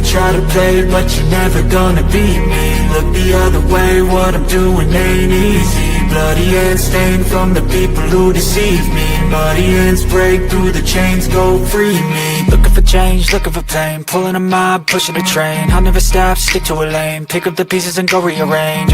could try to play, but you're never gonna beat me. Look the other way, what I'm doing ain't easy. Bloody hands stained from the people who deceive me. Muddy hands break through the chains, go free me. Looking for change, looking for pain, pulling a mob, pushing a train. I'll never stop, stick to a lane, pick up the pieces and go rearrange.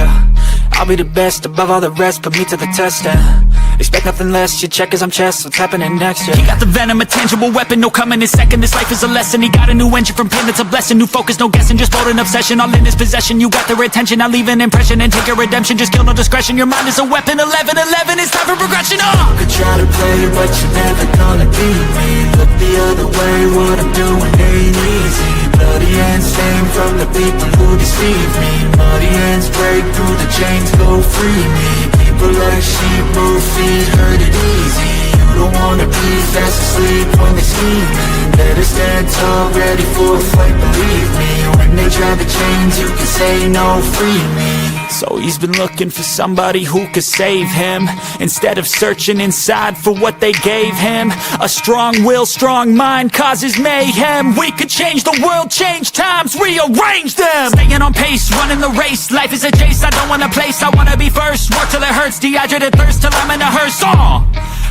I'll be the best above all the rest, put me to the test and expect nothing less, your check is I'm chess, what's happening next, yeah. He got the venom, a tangible weapon, no coming in second. This life is a lesson, he got a new engine from Phin, it's a blessing. New focus, no guessing, just bold and obsession. All in his possession, you got their attention. I'll leave an impression and take your redemption. Just kill, no discretion, your mind is a weapon. 11-11, it's time for progression, You could try to play, but you're never gonna beat me. Look the other way, what I'm doing ain't easy. Bloody hands stained from the people who deceive me. Muddy hands break through the chains, go free me. People like sheep move feet, hurt it easy. You don't wanna be fast asleep when they scheming. Better stand tall, ready for a fight, believe me. When they try the chains, you can say no, free me. So he's been looking for somebody who could save him, instead of searching inside for what they gave him. A strong will, strong mind causes mayhem. We could change the world, change times, rearrange them. Staying on pace, running the race. Life is a chase, I don't want a place, I wanna be first. Work till it hurts, dehydrated thirst till I'm in a hearse.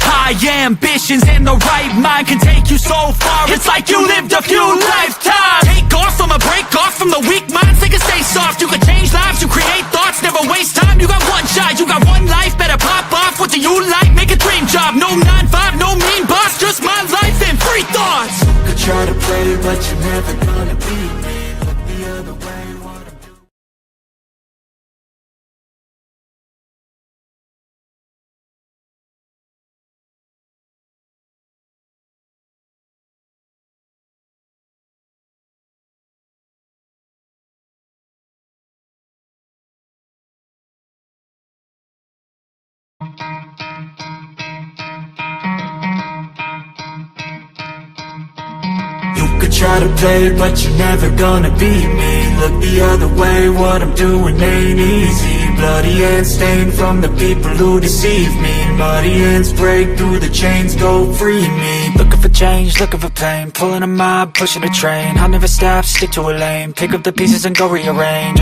High ambitions and the right mind can take you so far. It's like you lived a few lifetimes. Take off from a break off from the weak minds. They can stay soft. You can change lives, you create thoughts, never waste time. You got one shot, you got one life. Better pop off. What do you like? Make a dream job. No 9-5, no mean boss. Just my life and free thoughts. You could try to play, but you're never gonna beat me. Look the other way, what I'm doing. You could try to play, but you're never gonna beat me. Look the other way, what I'm doing ain't easy. Bloody hands stained from the people who deceive me. Muddy hands break through the chains, go free me. Looking for change, looking for pain, pulling a mob, pushing a train. I'll never stop, stick to a lane, pick up the pieces and go rearrange.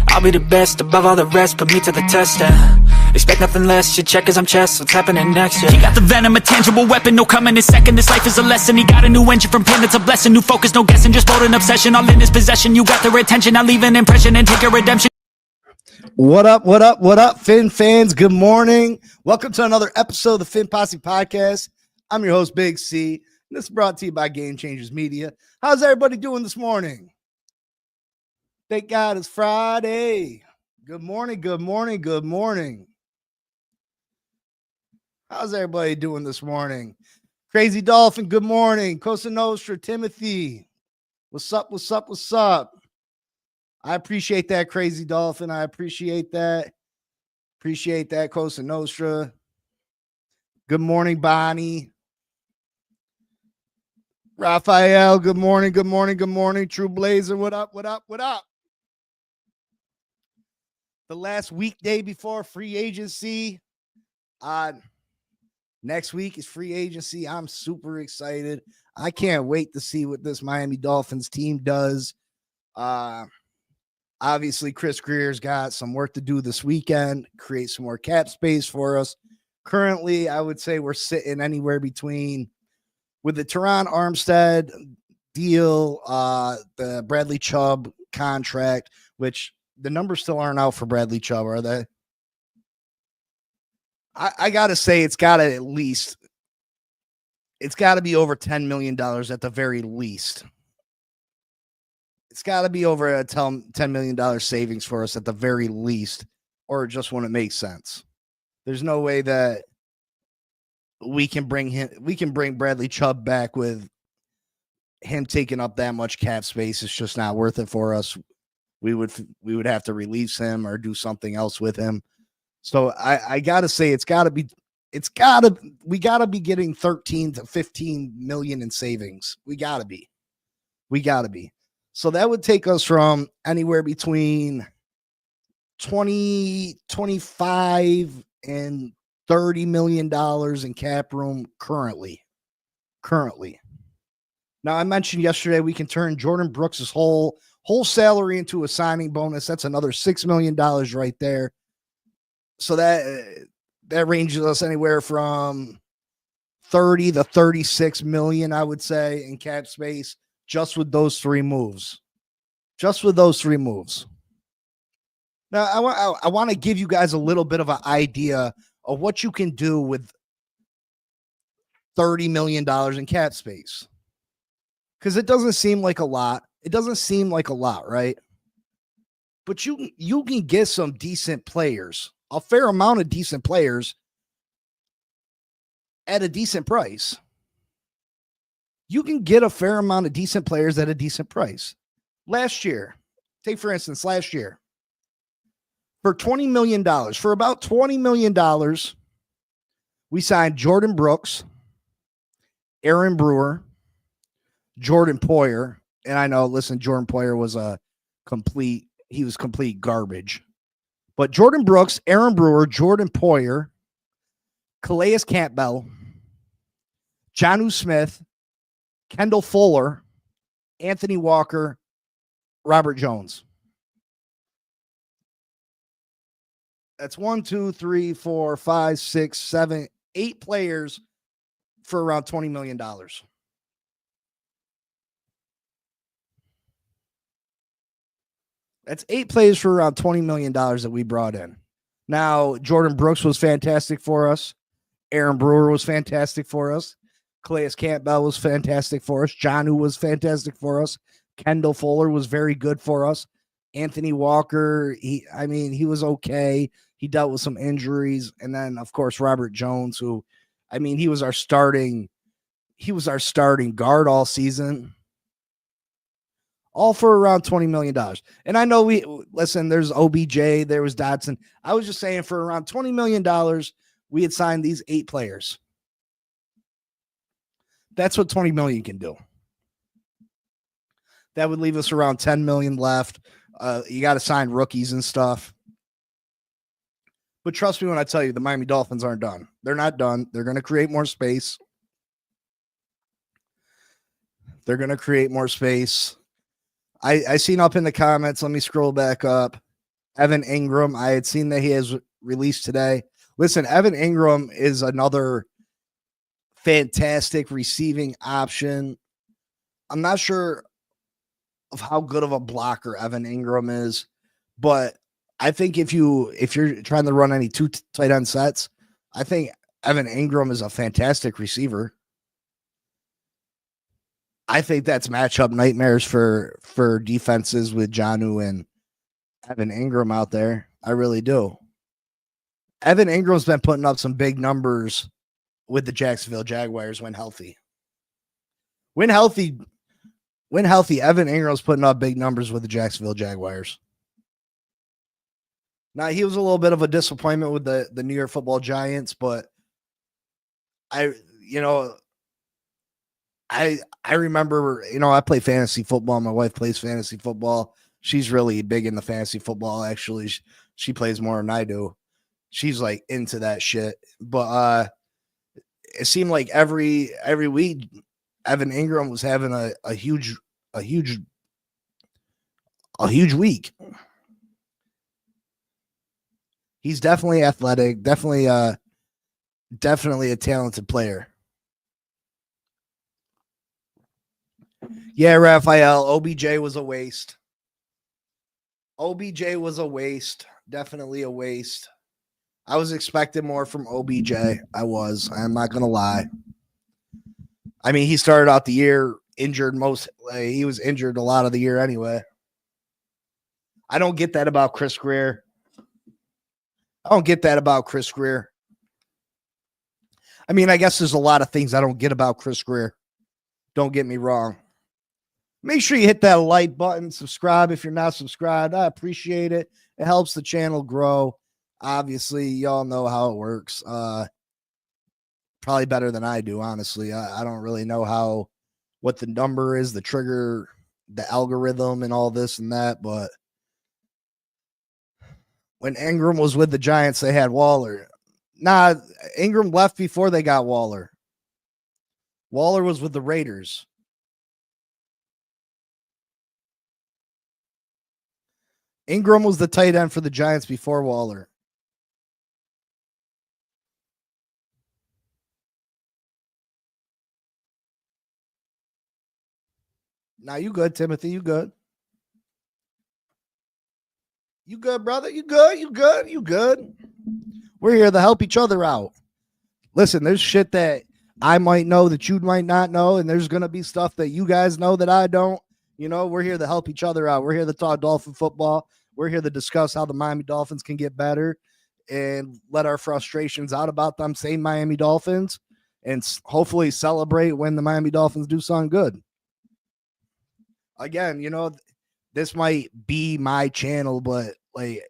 I'll be the best above all the rest, put me to the test and expect nothing less, your check is I'm chess, what's happening next, yeah. He got the venom, a tangible weapon, no coming in second. This life is a lesson, he got a new engine from Phin, it's a blessing. New focus, no guessing, just bold and obsession. All in his possession, you got their attention. I'll leave an impression and take your redemption. What up, what up, what up, Phin fans? Good morning. Welcome to another episode of the Phin Posse Podcast. I'm your host, Big C, and this is brought to you by Game Changers Media. How's everybody doing this morning? Thank God it's Friday. Good morning, good morning, good morning. How's everybody doing this morning? Crazy Dolphin, good morning. Cosa Nostra, Timothy. What's up, what's up, what's up? I appreciate that, Crazy Dolphin. I appreciate that. Appreciate that, Cosa Nostra. Good morning, Bonnie. Raphael, good morning, good morning, good morning. True Blazer, what up, what up, what up? The last weekday before free agency. Next week is free agency. I'm super excited. I can't wait to see what this Miami Dolphins team does. Obviously, Chris Greer's got some work to do this weekend, create some more cap space for us. Currently, I would say we're sitting anywhere between, with the Teron Armstead deal, the Bradley Chubb contract, which the numbers still aren't out for Bradley Chubb, are they? I got to say it's got to be over $10 million at the very least. It's got to be over a $10 million savings for us at the very least, or just when it makes sense. There's no way that we can bring Bradley Chubb back with him taking up that much cap space. It's just not worth it for us. We would have to release him or do something else with him. So I gotta say we gotta be getting 13 to 15 million in savings. We gotta be. So that would take us from anywhere between 20, 25 and $30 million in cap room currently. Now, I mentioned yesterday we can turn Jordan Brooks' whole salary into a signing bonus. That's another $6 million right there. So that ranges us anywhere from 30 to 36 million, I would say, in cap space just with those three moves. Just with those three moves. Now, I want to give you guys a little bit of an idea of what you can do with $30 million in cap space. Because it doesn't seem like a lot. It doesn't seem like a lot, right? But you can get some decent players, a fair amount of decent players at a decent price. You can get a fair amount of decent players at a decent price. Last year, take for instance, last year, for $20 million, for about $20 million, we signed Jordan Brooks, Aaron Brewer, Jordan Poyer. And I know, listen, Jordan Poyer was complete garbage. But Jordan Brooks, Aaron Brewer, Jordan Poyer, Calais Campbell, Jonnu Smith, Kendall Fuller, Anthony Walker, Robert Jones. That's 1, 2, 3, 4, 5, 6, 7, 8 players for around $20 million. That's 8 players for around $20 million that we brought in. Now, Jordan Brooks was fantastic for us. Aaron Brewer was fantastic for us. Calais Campbell was fantastic for us. Jonnu was fantastic for us. Kendall Fuller was very good for us. Anthony Walker, he was okay. He dealt with some injuries. And then, of course, Robert Jones, who, he was our starting guard all season. All for around $20 million. And I know there's OBJ, there was Dotson. I was just saying for around $20 million, we had signed these 8 players. That's what $20 million can do. That would leave us around $10 million left. You got to sign rookies and stuff. But trust me when I tell you, the Miami Dolphins aren't done. They're not done. They're going to create more space. I seen up in the comments, let me scroll back up, Evan Ingram. I had seen that he has released today. Listen, Evan Ingram is another fantastic receiving option. I'm not sure of how good of a blocker Evan Ingram is, but I think if you're trying to run any 2 tight end sets, I think Evan Ingram is a fantastic receiver. I think that's matchup nightmares for defenses with Jonnu and Evan Ingram out there. I really do. Evan Ingram's been putting up some big numbers with the Jacksonville Jaguars when healthy. When healthy, Evan Ingram's putting up big numbers with the Jacksonville Jaguars. Now, he was a little bit of a disappointment with the New York Football Giants, but I remember, I play fantasy football. My wife plays fantasy football. She's really big into fantasy football. Actually, she plays more than I do. She's like into that shit. But it seemed like every week, Evan Ingram was having a huge week. He's definitely athletic. Definitely a talented player. Yeah, Raphael, OBJ was a waste. Definitely a waste. I was expecting more from OBJ. I'm not going to lie. He started out the year injured he was injured a lot of the year anyway. I don't get that about Chris Greer. I guess there's a lot of things I don't get about Chris Greer. Don't get me wrong. Make sure you hit that like button, subscribe if you're not subscribed. I appreciate it. It helps the channel grow. Obviously, y'all know how it works. Probably better than I do, honestly. I don't really know what the number is, the trigger, the algorithm, and all this and that. But when Ingram was with the Giants, they had Waller. Nah, Ingram left before they got Waller. Waller was with the Raiders. Ingram was the tight end for the Giants before Waller. Now you good, Timothy. You good. You good, brother. You good. You good. You good. We're here to help each other out. Listen, there's shit that I might know that you might not know, and there's going to be stuff that you guys know that I don't. You know, we're here to help each other out. We're here to talk Dolphin football. We're here to discuss how the Miami Dolphins can get better and let our frustrations out about them same Miami Dolphins and hopefully celebrate when the Miami Dolphins do something good. Again, you know, this might be my channel, but like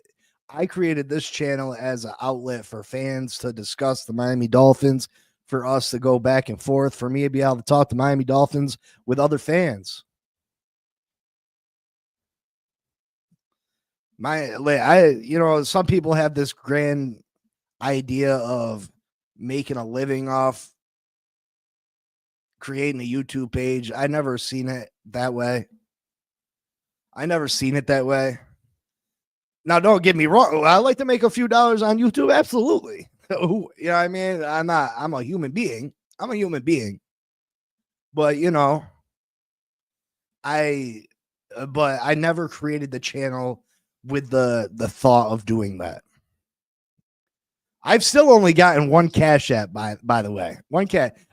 I created this channel as an outlet for fans to discuss the Miami Dolphins, for us to go back and forth, for me to be able to talk to Miami Dolphins with other fans. Some people have this grand idea of making a living off creating a YouTube page. I never seen it that way. Now, don't get me wrong. I like to make a few dollars on YouTube. Absolutely. You know what I mean? I'm a human being. But, you know, I never created the channel with the thought of doing that. I've still only gotten one Cash App, by the way.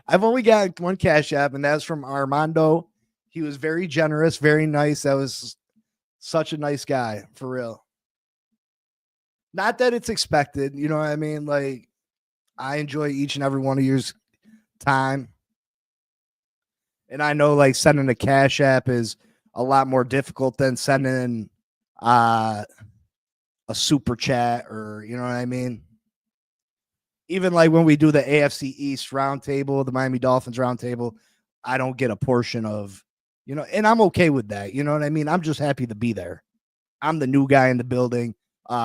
I've only gotten one Cash App, and that's from Armando. He was very generous, very nice. That was such a nice guy, for real. Not that it's expected, you know what I mean? Like, I enjoy each and every one of your time. And I know, like, sending a Cash App is a lot more difficult than sending a super chat, or, you know what I mean? Even like when we do the AFC East roundtable, the Miami Dolphins roundtable, I don't get a portion of, you know, and I'm okay with that. You know what I mean? I'm just happy to be there. I'm the new guy in the building. So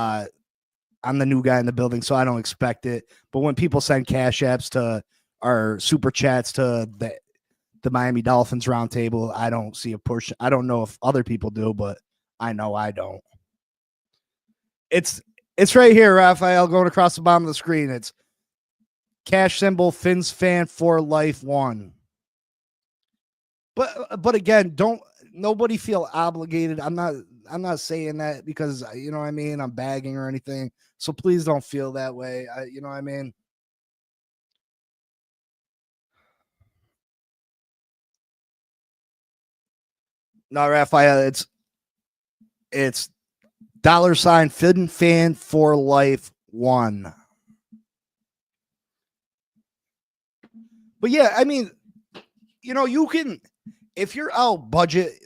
I don't expect it. But when people send Cash Apps to our super chats to the Miami Dolphins roundtable, I don't see a portion. I don't know if other people do, but I know I don't. It's right here, Raphael, going across the bottom of the screen. It's cash symbol Phin's fan for life 1. But again, nobody feel obligated. I'm not saying that because, you know what I mean, I'm bagging or anything. So please don't feel that way. You know what I mean? No, Raphael, it's $ Phin fan for life 1. But yeah, I mean, you know, you can, if you're out budget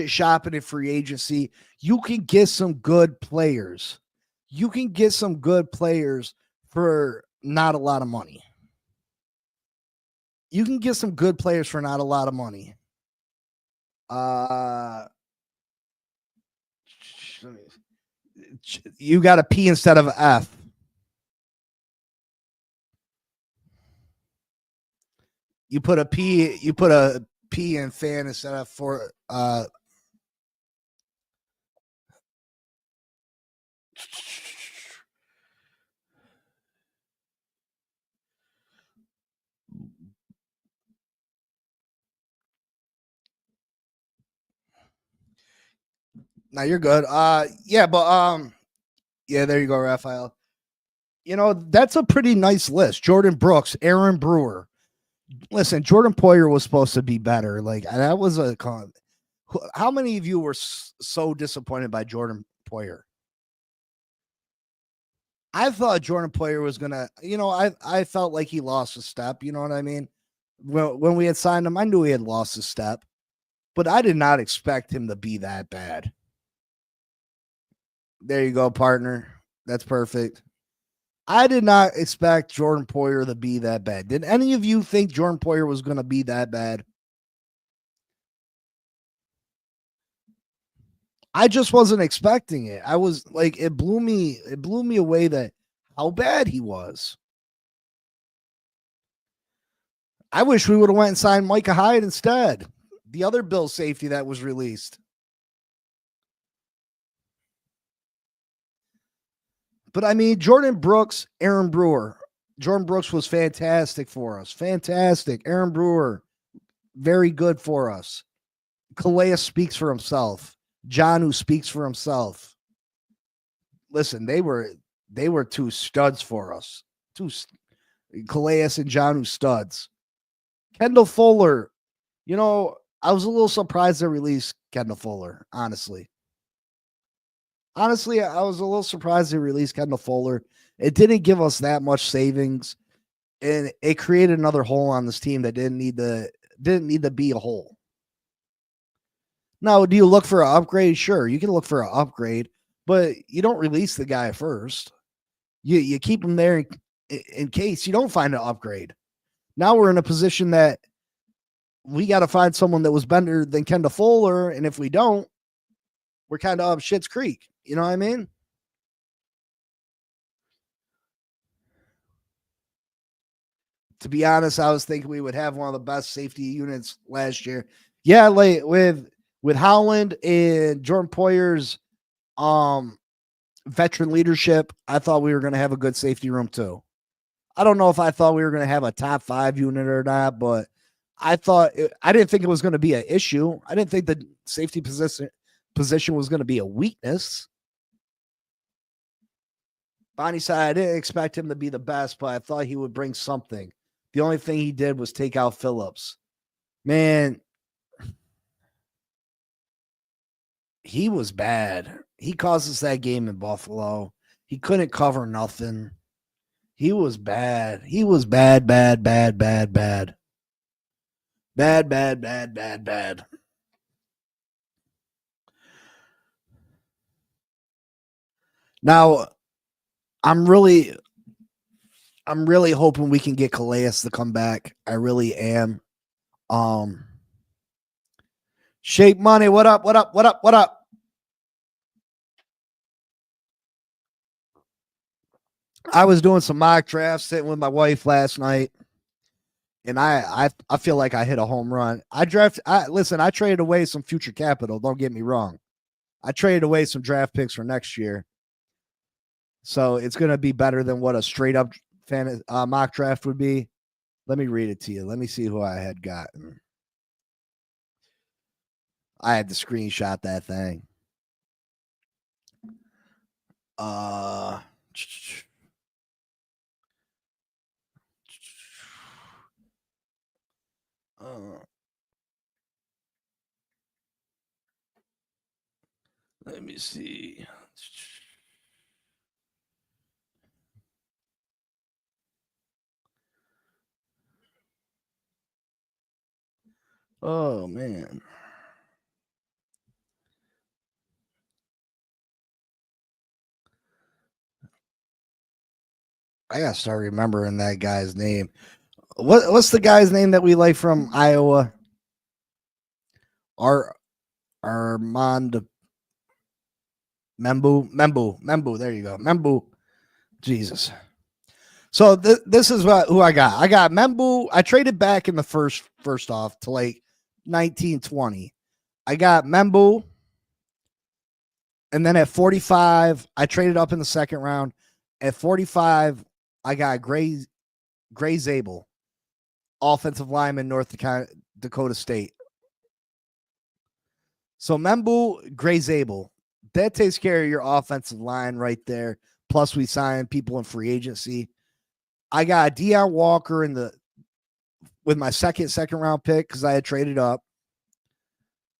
shopping in free agency, you can get some good players. You can get some good players for not a lot of money. You got a P instead of an F. You put a P in fan instead of for now you're good. Yeah, there you go, Raphael. You know, that's a pretty nice list. Jordan Brooks, Aaron Brewer. Listen, Jordan Poyer was supposed to be better. Like, that was a con. How many of you were so disappointed by Jordan Poyer? I thought Jordan Poyer was gonna, you know, I felt like he lost a step. You know what I mean? When we had signed him, I knew he had lost a step, but I did not expect him to be that bad. There you go, partner. That's perfect. I did not expect Jordan Poyer to be that bad. Did any of you think Jordan Poyer was going to be that bad? I just wasn't expecting it. I was like, it blew me away that how bad he was. I wish we would have went and signed Micah Hyde instead. The other Bills safety that was released. But I mean, Jordan Brooks, Aaron Brewer. Jordan Brooks was fantastic for us. Fantastic. Aaron Brewer, very good for us. Calais speaks for himself. John, who speaks for himself. Listen, they were two studs for us. Calais and John, who studs. Kendall Fuller, I was a little surprised they released Kendall Fuller, honestly. Honestly, I was a little surprised they released Kendall Fuller. It didn't give us that much savings, and it created another hole on this team that didn't need to be a hole. Now, do you look for an upgrade? Sure, you can look for an upgrade, but you don't release the guy first. You keep him there in case you don't find an upgrade. Now we're in a position that we got to find someone that was better than Kendall Fuller, and if we don't, we're kind of up shit's creek. You know what I mean? To be honest, I was thinking we would have one of the best safety units last year. Yeah, like with Howland and Jordan Poyer's veteran leadership, I thought we were going to have a good safety room too. I don't know if I thought we were going to have a top 5 unit or not, but I didn't think it was going to be an issue. I didn't think the safety position was going to be a weakness. Bonnie said I didn't expect him to be the best, but I thought he would bring something. The only thing he did was take out Phillips. Man, he was bad. He caused us that game in Buffalo. He couldn't cover nothing. He was bad. He was bad. Bad. Now, I'm really hoping we can get Calais to come back. I really am. Shape Money, what up? I was doing some mock drafts sitting with my wife last night, and I feel like I hit a home run. I traded away some future capital. Don't get me wrong. I traded away some draft picks for next year. So it's going to be better than what a straight up mock draft would be. Let me read it to you. Let me see who I had gotten. I had to screenshot that thing. Let me see. Oh, man. I gotta start remembering that guy's name. What's the guy's name that we like from Iowa? Armand Membu. There you go, Membu. Jesus. So this is who I got. I got Membu. I traded back in the first off to like 1920. I got Membu, and then at 45, I traded up in the second round. At 45, I got Gray Zabel, offensive lineman, North Dakota State. So Membu, Gray Zabel, that takes care of your offensive line right there. Plus, we signed people in free agency. I got Deion Walker with my second round pick because I had traded up.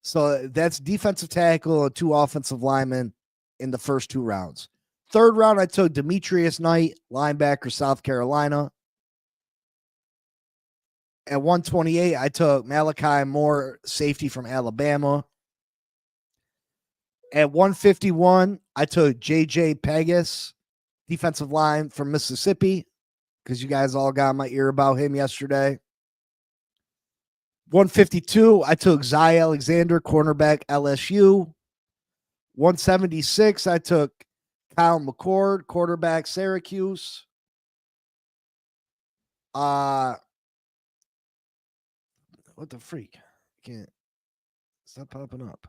So that's defensive tackle and 2 offensive linemen in the first 2 rounds. Third round, I took Demetrius Knight, linebacker, South Carolina. At 128, I took Malachi Moore, safety from Alabama. At 151, I took J.J. Pegas, defensive line from Mississippi, because you guys all got my ear about him yesterday. 152, I took Zy Alexander, cornerback, LSU. 176, I took Kyle McCord, quarterback, Syracuse. What the freak? Can't stop popping up.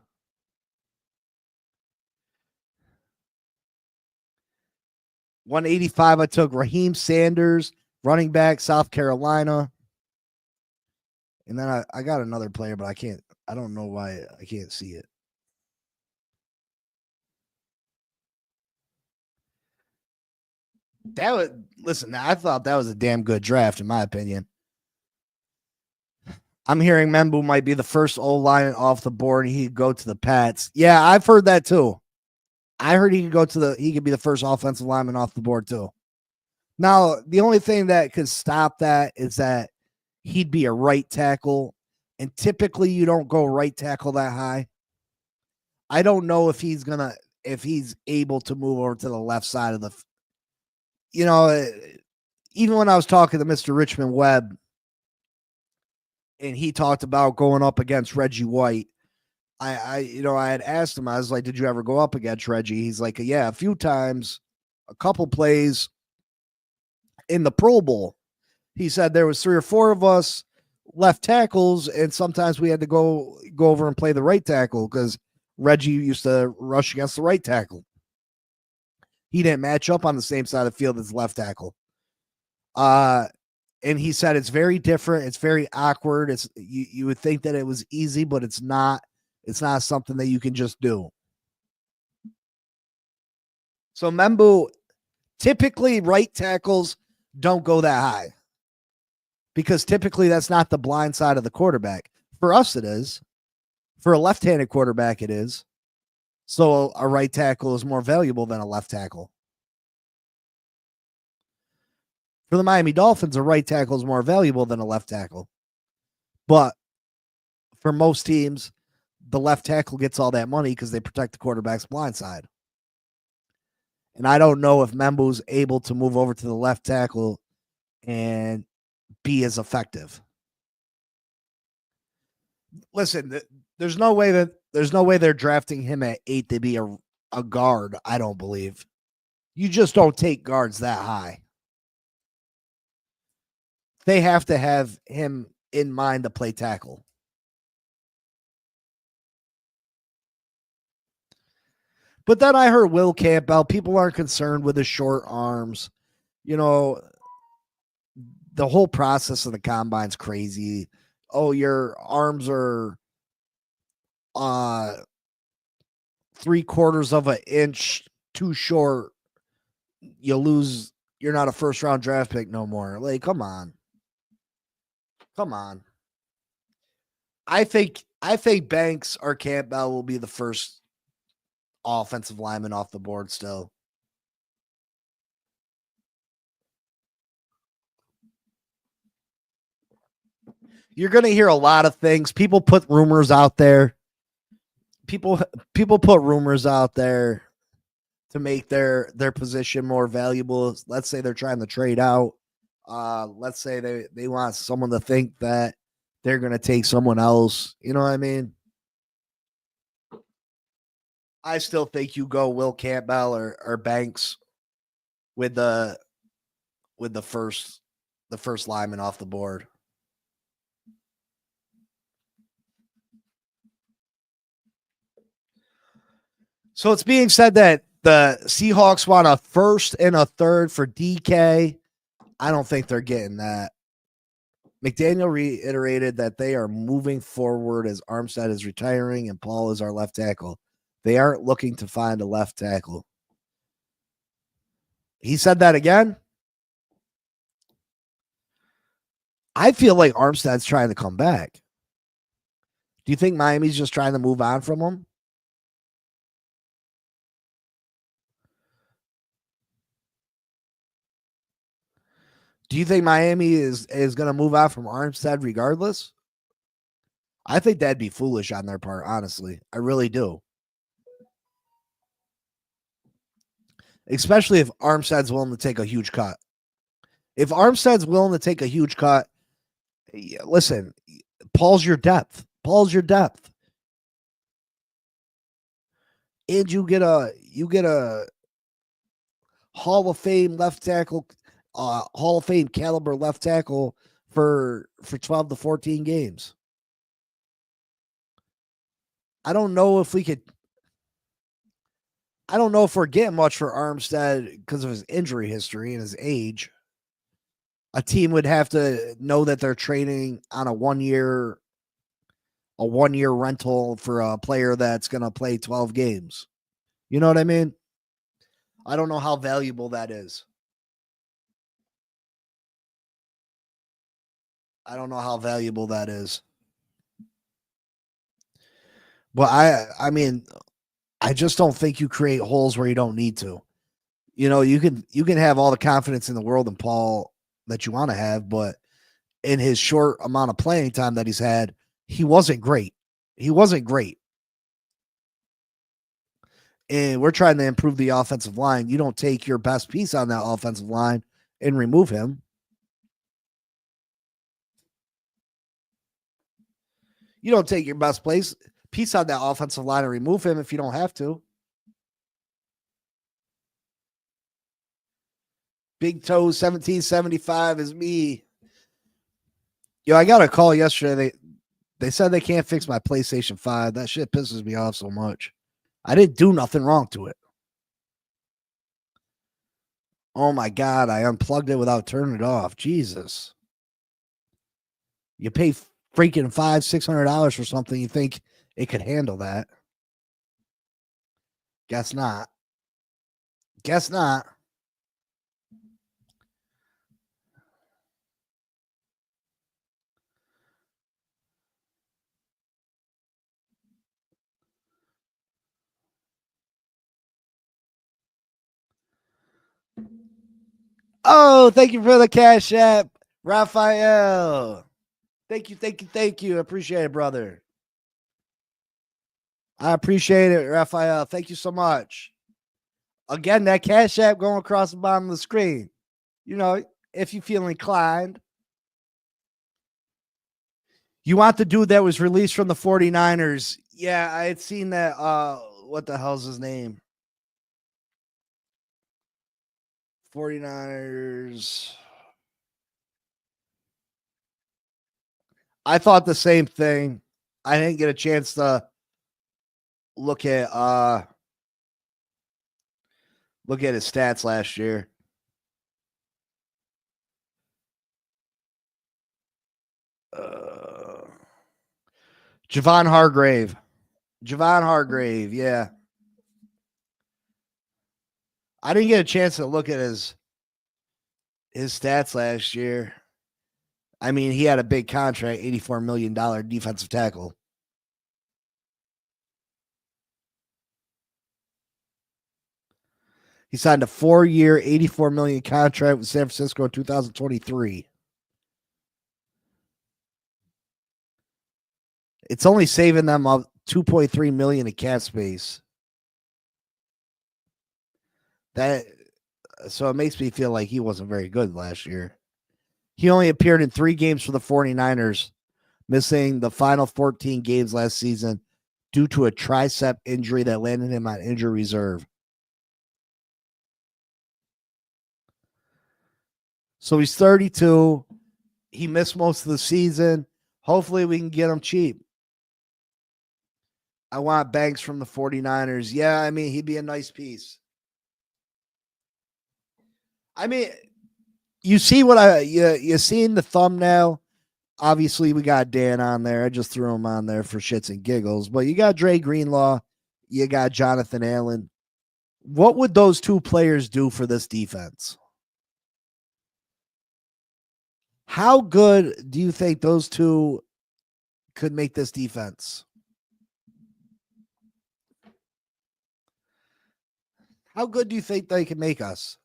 185, I took Raheem Sanders, running back, South Carolina. And then I got another player, but I don't know why I can't see it. Listen, I thought that was a damn good draft, in my opinion. I'm hearing Membu might be the first O-line off the board. He could go to the Pats. Yeah, I've heard that too. I heard he could be the first offensive lineman off the board too. Now, the only thing that could stop that is that he'd be a right tackle, and typically you don't go right tackle that high. I don't know if he's able to move over to the left side of the, even when I was talking to Mr. Richmond Webb, and he talked about going up against Reggie White. I had asked him, I was like, did you ever go up against Reggie? He's like, yeah, a few times, a couple plays in the Pro Bowl. He said there was 3 or 4 of us left tackles, and sometimes we had to go over and play the right tackle because Reggie used to rush against the right tackle. He didn't match up on the same side of the field as left tackle. And he said it's very different. It's very awkward. It's you would think that it was easy, but it's not. It's not something that you can just do. So Membu, typically right tackles don't go that high because typically that's not the blind side of the quarterback. For us, it is. For a left-handed quarterback, it is. So a right tackle is more valuable than a left tackle. For the Miami Dolphins, a right tackle is more valuable than a left tackle. But for most teams, the left tackle gets all that money because they protect the quarterback's blind side. And I don't know if Membu's able to move over to the left tackle and be as effective. Listen, there's no way they're drafting him at 8 to be a guard, I don't believe. You just don't take guards that high. They have to have him in mind to play tackle. But then I heard Will Campbell, people aren't concerned with his short arms. The whole process of the combine's crazy. Oh, your arms are 3/4 of an inch too short. You lose. You're not a first round draft pick no more. Like, come on. I think Banks or Campbell will be the first offensive lineman off the board still. You're going to hear a lot of things. People put rumors out there. People put rumors out there to make their position more valuable. Let's say they're trying to trade out. Let's say they want someone to think that they're going to take someone else. You know what I mean? I still think you go Will Campbell or Banks with the first lineman off the board. So it's being said that the Seahawks want a first and a third for DK. I don't think they're getting that. McDaniel reiterated that they are moving forward as Armstead is retiring and Paul is our left tackle. They aren't looking to find a left tackle. He said that again. I feel like Armstead's trying to come back. Do you think Miami's just trying to move on from him? Do you think Miami is going to move out from Armstead regardless? I think that'd be foolish on their part, honestly. I really do. Especially if Armstead's willing to take a huge cut. If Armstead's willing to take a huge cut, listen, Paul's your depth. And you get a Hall of Fame left tackle, Hall of Fame caliber left tackle for 12 to 14 games. I don't know if we could. I don't know if we're getting much for Armstead because of his injury history and his age. A team would have to know that they're trading on a 1 year rental for a player that's going to play 12 games. You know what I mean? I don't know how valuable that is. I don't know how valuable that is. But I mean, I just don't think you create holes where you don't need to. You know, you can have all the confidence in the world in Paul that you want to have, but in his short amount of playing time that he's had, he wasn't great. He wasn't great. And we're trying to improve the offensive line. You don't take your best piece on that offensive line and remove him. You don't take your best piece on that offensive line and remove him if you don't have to. Big Toe 1775 is me. Yo, I got a call yesterday. They said they can't fix my PlayStation 5. That shit pisses me off so much. I didn't do nothing wrong to it. Oh my God, I unplugged it without turning it off. Jesus. You pay freaking $500-$600 for something, you think it could handle that. Guess not. Guess not. Oh, thank you for the cash app, Raphael. Thank you. I appreciate it, brother. I appreciate it, Raphael. Thank you so much. Again, that cash app going across the bottom of the screen. You know, if you feel inclined. You want the dude that was released from the 49ers. Yeah, I had seen that. What the hell's his name? 49ers. I thought the same thing. I didn't get a chance to look at his stats last year. Javon Hargrave, yeah. I didn't get a chance to look at his stats last year. I mean, he had a big contract, $84 million defensive tackle. He signed a 4-year, $84 million contract with San Francisco in 2023. It's only saving them up $2.3 million in cap space. So it makes me feel like he wasn't very good last year. He only appeared in 3 games for the 49ers, missing the final 14 games last season due to a tricep injury that landed him on injury reserve. So he's 32. He missed most of the season. Hopefully we can get him cheap. I want Banks from the 49ers. Yeah, I mean, he'd be a nice piece. I mean, you see what you seen the thumbnail. Obviously, we got Dan on there. I just threw him on there for shits and giggles. But you got Dre Greenlaw. You got Jonathan Allen. What would those two players do for this defense? How good do you think those two could make this defense? How good do you think they can make us?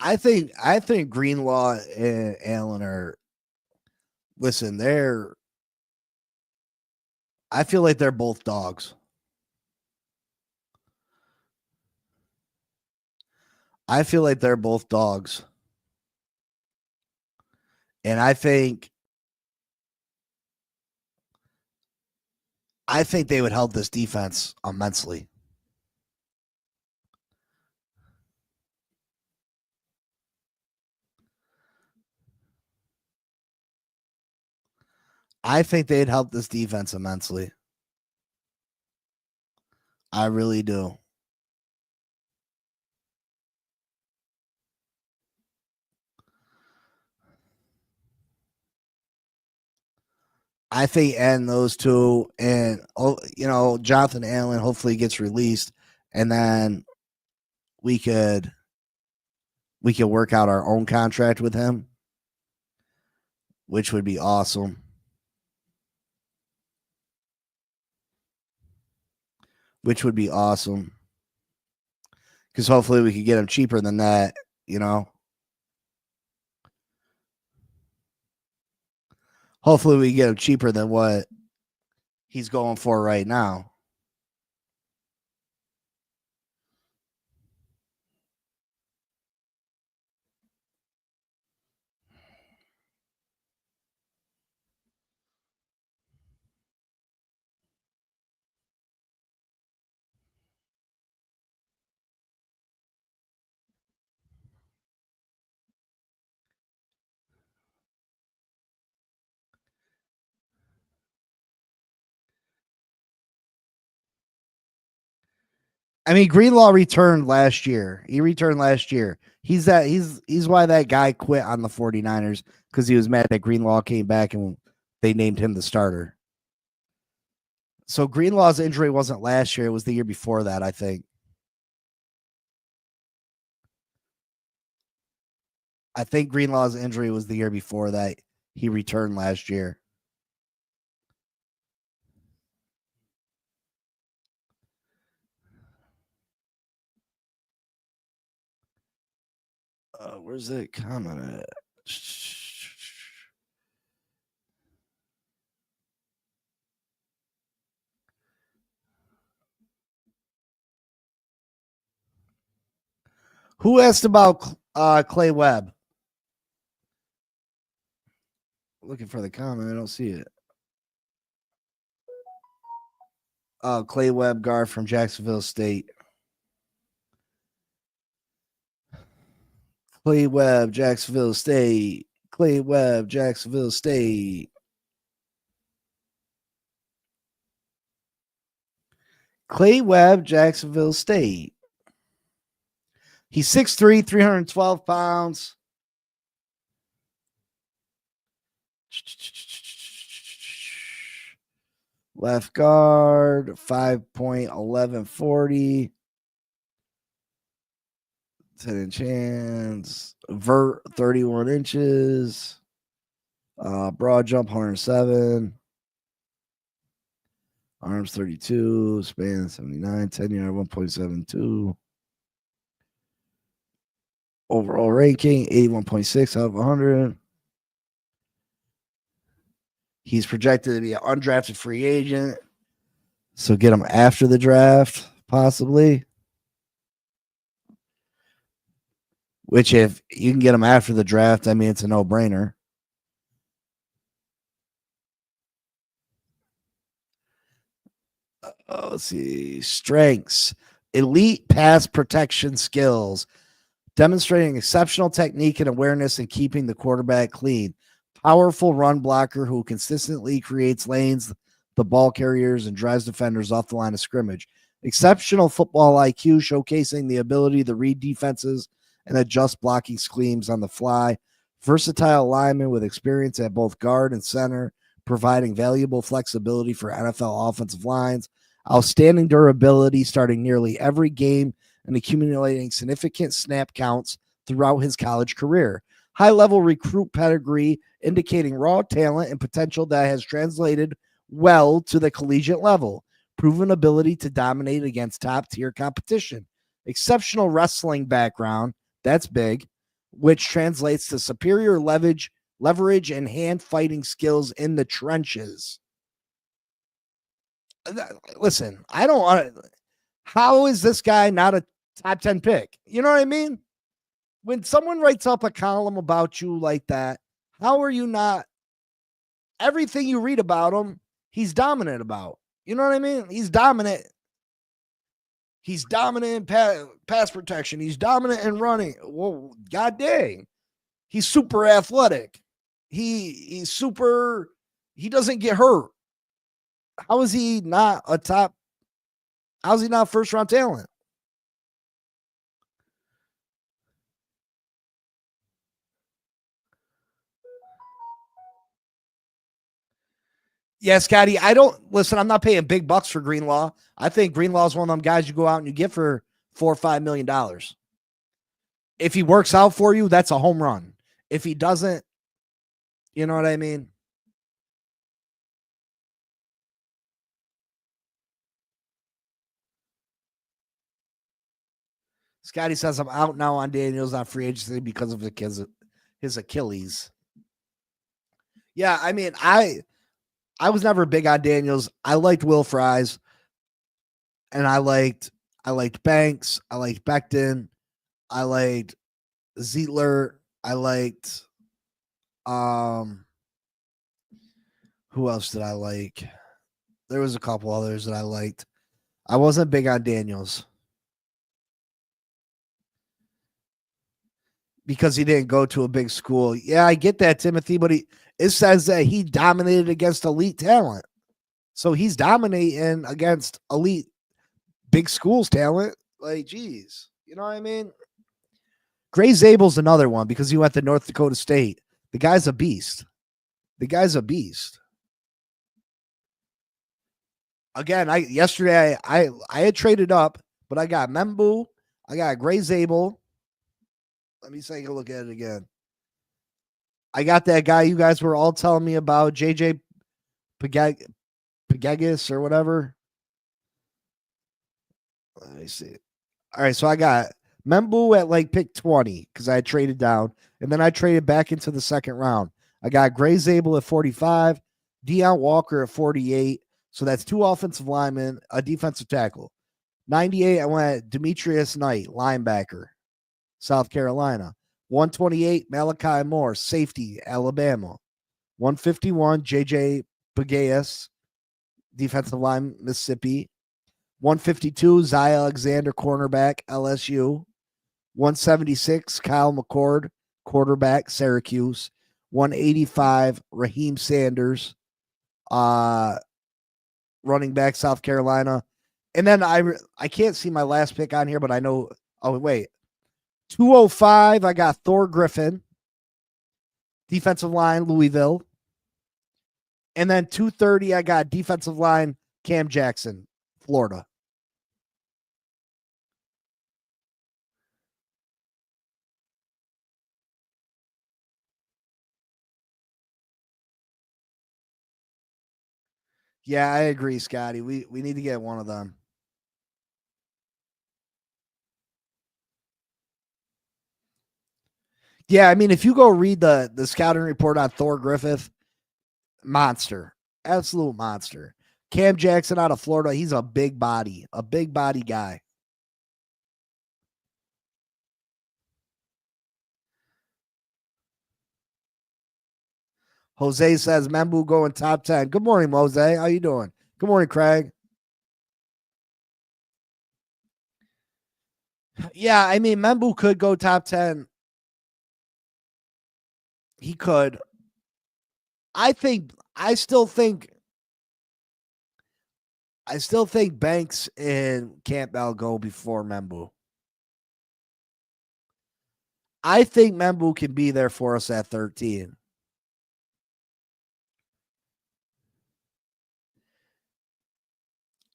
I think Greenlaw and Allen are listen, I feel like they're both dogs. I feel like they're both dogs. And I think I think they would help this defense immensely. I think they'd help this defense immensely. I really do. I think and those two, and Jonathan Allen hopefully gets released, and then we could work out our own contract with him, which would be awesome. Which would be awesome. Because hopefully we could get him cheaper than that, Hopefully we get him cheaper than what he's going for right now. I mean, Greenlaw returned last year. He returned last year. He's why that guy quit on the 49ers, because he was mad that Greenlaw came back and they named him the starter. So Greenlaw's injury wasn't last year. It was the year before that, I think. I think Greenlaw's injury was the year before that. He returned last year. Where's that comment at? Who asked about Clay Webb? Looking for the comment. I don't see it. Clay Webb, guard from Jacksonville State. Clay Webb, Jacksonville State. Clay Webb, Jacksonville State. Clay Webb, Jacksonville State. He's 6'3", 312 pounds. Left guard, 5.1140. 10-inch hands. Vert, 31 inches. Broad jump, 107. Arms, 32. Span, 79. 10-yard, 1.72. Overall ranking, 81.6 out of 100. He's projected to be an undrafted free agent. So get him after the draft, possibly. Which, if you can get him after the draft, I mean, it's a no-brainer. Let's see. Strengths. Elite pass protection skills. Demonstrating exceptional technique and awareness in keeping the quarterback clean. Powerful run blocker who consistently creates lanes, the ball carriers, and drives defenders off the line of scrimmage. Exceptional football IQ, showcasing the ability to read defenses and adjust blocking schemes on the fly. Versatile lineman with experience at both guard and center, providing valuable flexibility for NFL offensive lines. Outstanding durability, starting nearly every game and accumulating significant snap counts throughout his college career. High-level recruit pedigree, indicating raw talent and potential that has translated well to the collegiate level. Proven ability to dominate against top-tier competition. Exceptional wrestling background, that's big, which translates to superior leverage and hand-fighting skills in the trenches. Listen, I don't want to. How is this guy not a top 10 pick? You know what I mean? When someone writes up a column about you like that, how are you not? Everything you read about him, he's dominant about. You know what I mean? He's dominant. He's dominant in pass protection. He's dominant in running. Whoa, god dang. He's super athletic. He's super. He doesn't get hurt. How is he not a top? How's he not first round talent? Yeah, Scotty, I don't listen. I'm not paying big bucks for Greenlaw. I think Greenlaw is one of them guys you go out and you get for $4 or $5 million. If he works out for you, that's a home run. If he doesn't, you know what I mean? Scotty says I'm out now on Daniels on free agency because of his Achilles. Yeah, I mean, I was never big on Daniels. I liked Will Fries, and I liked Banks. I liked Becton. I liked Zietler. I liked who else did I like? There was a couple others that I liked. I wasn't big on Daniels because he didn't go to a big school. Yeah, I get that, Timothy, but it says that he dominated against elite talent. So he's dominating against elite big schools talent. Like, geez, you know what I mean? Gray Zabel's another one because he went to North Dakota State. The guy's a beast. The guy's a beast. Again, yesterday I had traded up, but I got Membu, I got Gray Zabel. Let me take a look at it again. I got that guy you guys were all telling me about, JJ Pagagis or whatever. Let me see. All right, so I got Membu at like pick 20 because I had traded down, and then I traded back into the second round. I got Gray Zabel at 45, Deion Walker at 48. So that's 2 offensive linemen, a defensive tackle. 98, I went Demetrius Knight, linebacker, South Carolina. 128, Malachi Moore, safety, Alabama. 151, JJ Pagayas, defensive line, Mississippi. 152, Zy Alexander, cornerback, LSU. 176, Kyle McCord, quarterback, Syracuse. 185, Raheem Sanders, running back, South Carolina. And then I can't see my last pick on here, but I know. Oh, wait. 205, I got Thor Griffin, defensive line, Louisville. And then 230, I got defensive line, Cam Jackson, Florida. Yeah, I agree, Scotty. We need to get one of them. Yeah, I mean, if you go read the scouting report on Thor Griffith, monster, absolute monster. Cam Jackson out of Florida, he's a big body guy. Jose says Membu going top 10. Good morning, Jose. How you doing? Good morning, Craig. Yeah, I mean, Membu could go top 10. He could. I still think Banks and Campbell go before Membu. I think Membu can be there for us at 13.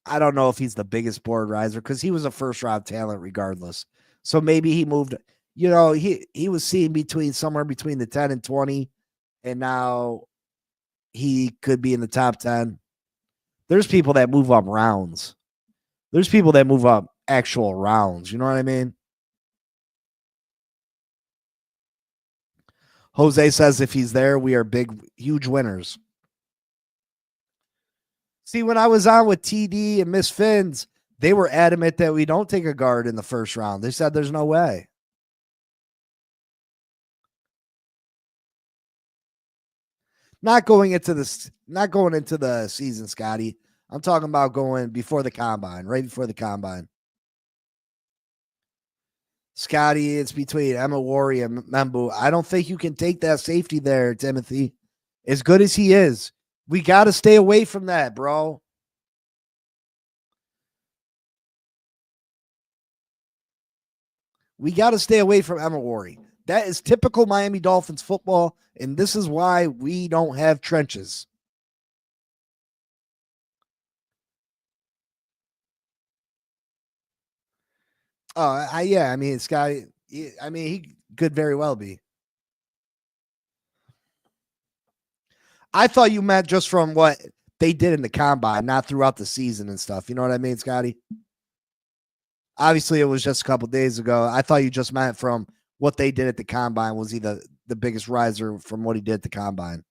I don't know if he's the biggest board riser because he was a first round talent regardless. So maybe he moved, he was seen somewhere between the 10 and 20, and now he could be in the top 10. There's people that move up rounds. There's people that move up actual rounds. You know what I mean? Jose says if he's there, we are huge winners. See, when I was on with TD and Miss Finn's, they were adamant that we don't take a guard in the first round. They said there's no way. Not going into the season, Scotty. I'm talking about going before the combine, right before the combine. Scotty, it's between Emawari and Membu. I don't think you can take that safety there, Timothy. As good as he is, we got to stay away from that, bro. We got to stay away from Emawari. That is typical Miami Dolphins football, and this is why we don't have trenches. Yeah. I mean, Scotty. I mean, he could very well be. I thought you meant just from what they did in the combine, not throughout the season and stuff. You know what I mean, Scotty? Obviously, it was just a couple days ago. I thought you just meant from what they did at the combine. Was he the biggest riser from what he did at the combine?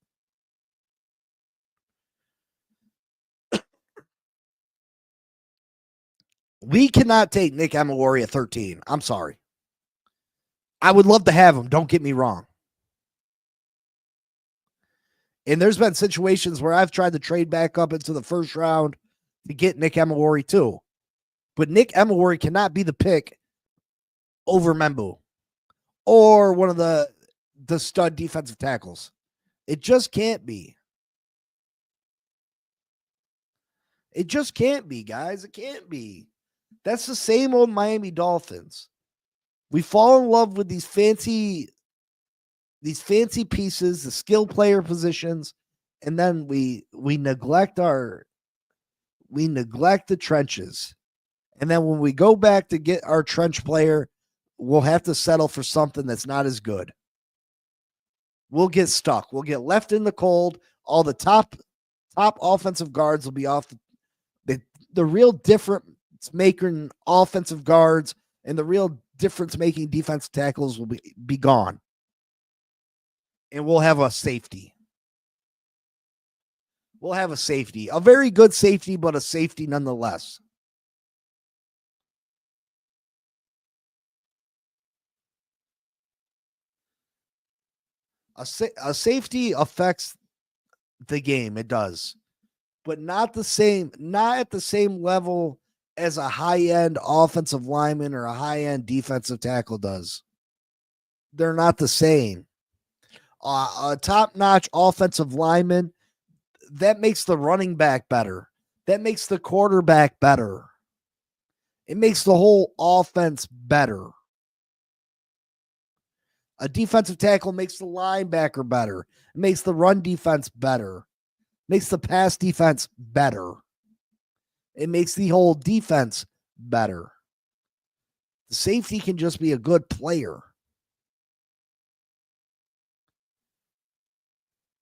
We cannot take Nick Emawari at 13. I'm sorry. I would love to have him. Don't get me wrong. And there's been situations where I've tried to trade back up into the first round to get Nick Emawari too. But Nick Emawari cannot be the pick over Membu or one of the stud defensive tackles. It just can't be. It just can't be, guys. It can't be. That's the same old Miami Dolphins. We fall in love with these fancy pieces, the skill player positions, and then we neglect the trenches. And then when we go back to get our trench player, we'll have to settle for something that's not as good. We'll get stuck. We'll get left in the cold. All the top offensive guards will be off the real difference making offensive guards and the real difference making defensive tackles will be gone. And we'll have a safety. We'll have a safety. A very good safety, but a safety nonetheless. A safety affects the game. It does. But not at the same level as a high-end offensive lineman or a high-end defensive tackle does. They're not the same. A top-notch offensive lineman, that makes the running back better. That makes the quarterback better. It makes the whole offense better. A defensive tackle makes the linebacker better. It makes the run defense better. Makes the pass defense better. It makes the whole defense better. The safety can just be a good player.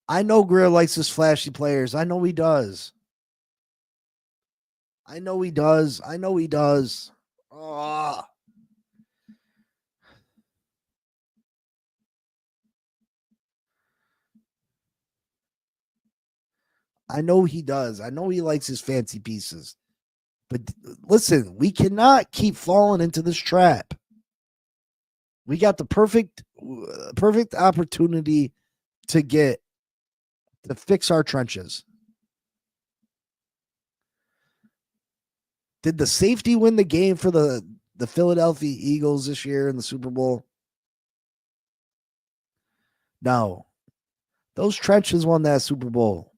I know Greer likes his flashy players. I know he does. I know he does. Oh. I know he does. I know he likes his fancy pieces. But listen, we cannot keep falling into this trap. We got the perfect opportunity to fix our trenches. Did the safety win the game for the Philadelphia Eagles this year in the Super Bowl? No. Those trenches won that Super Bowl.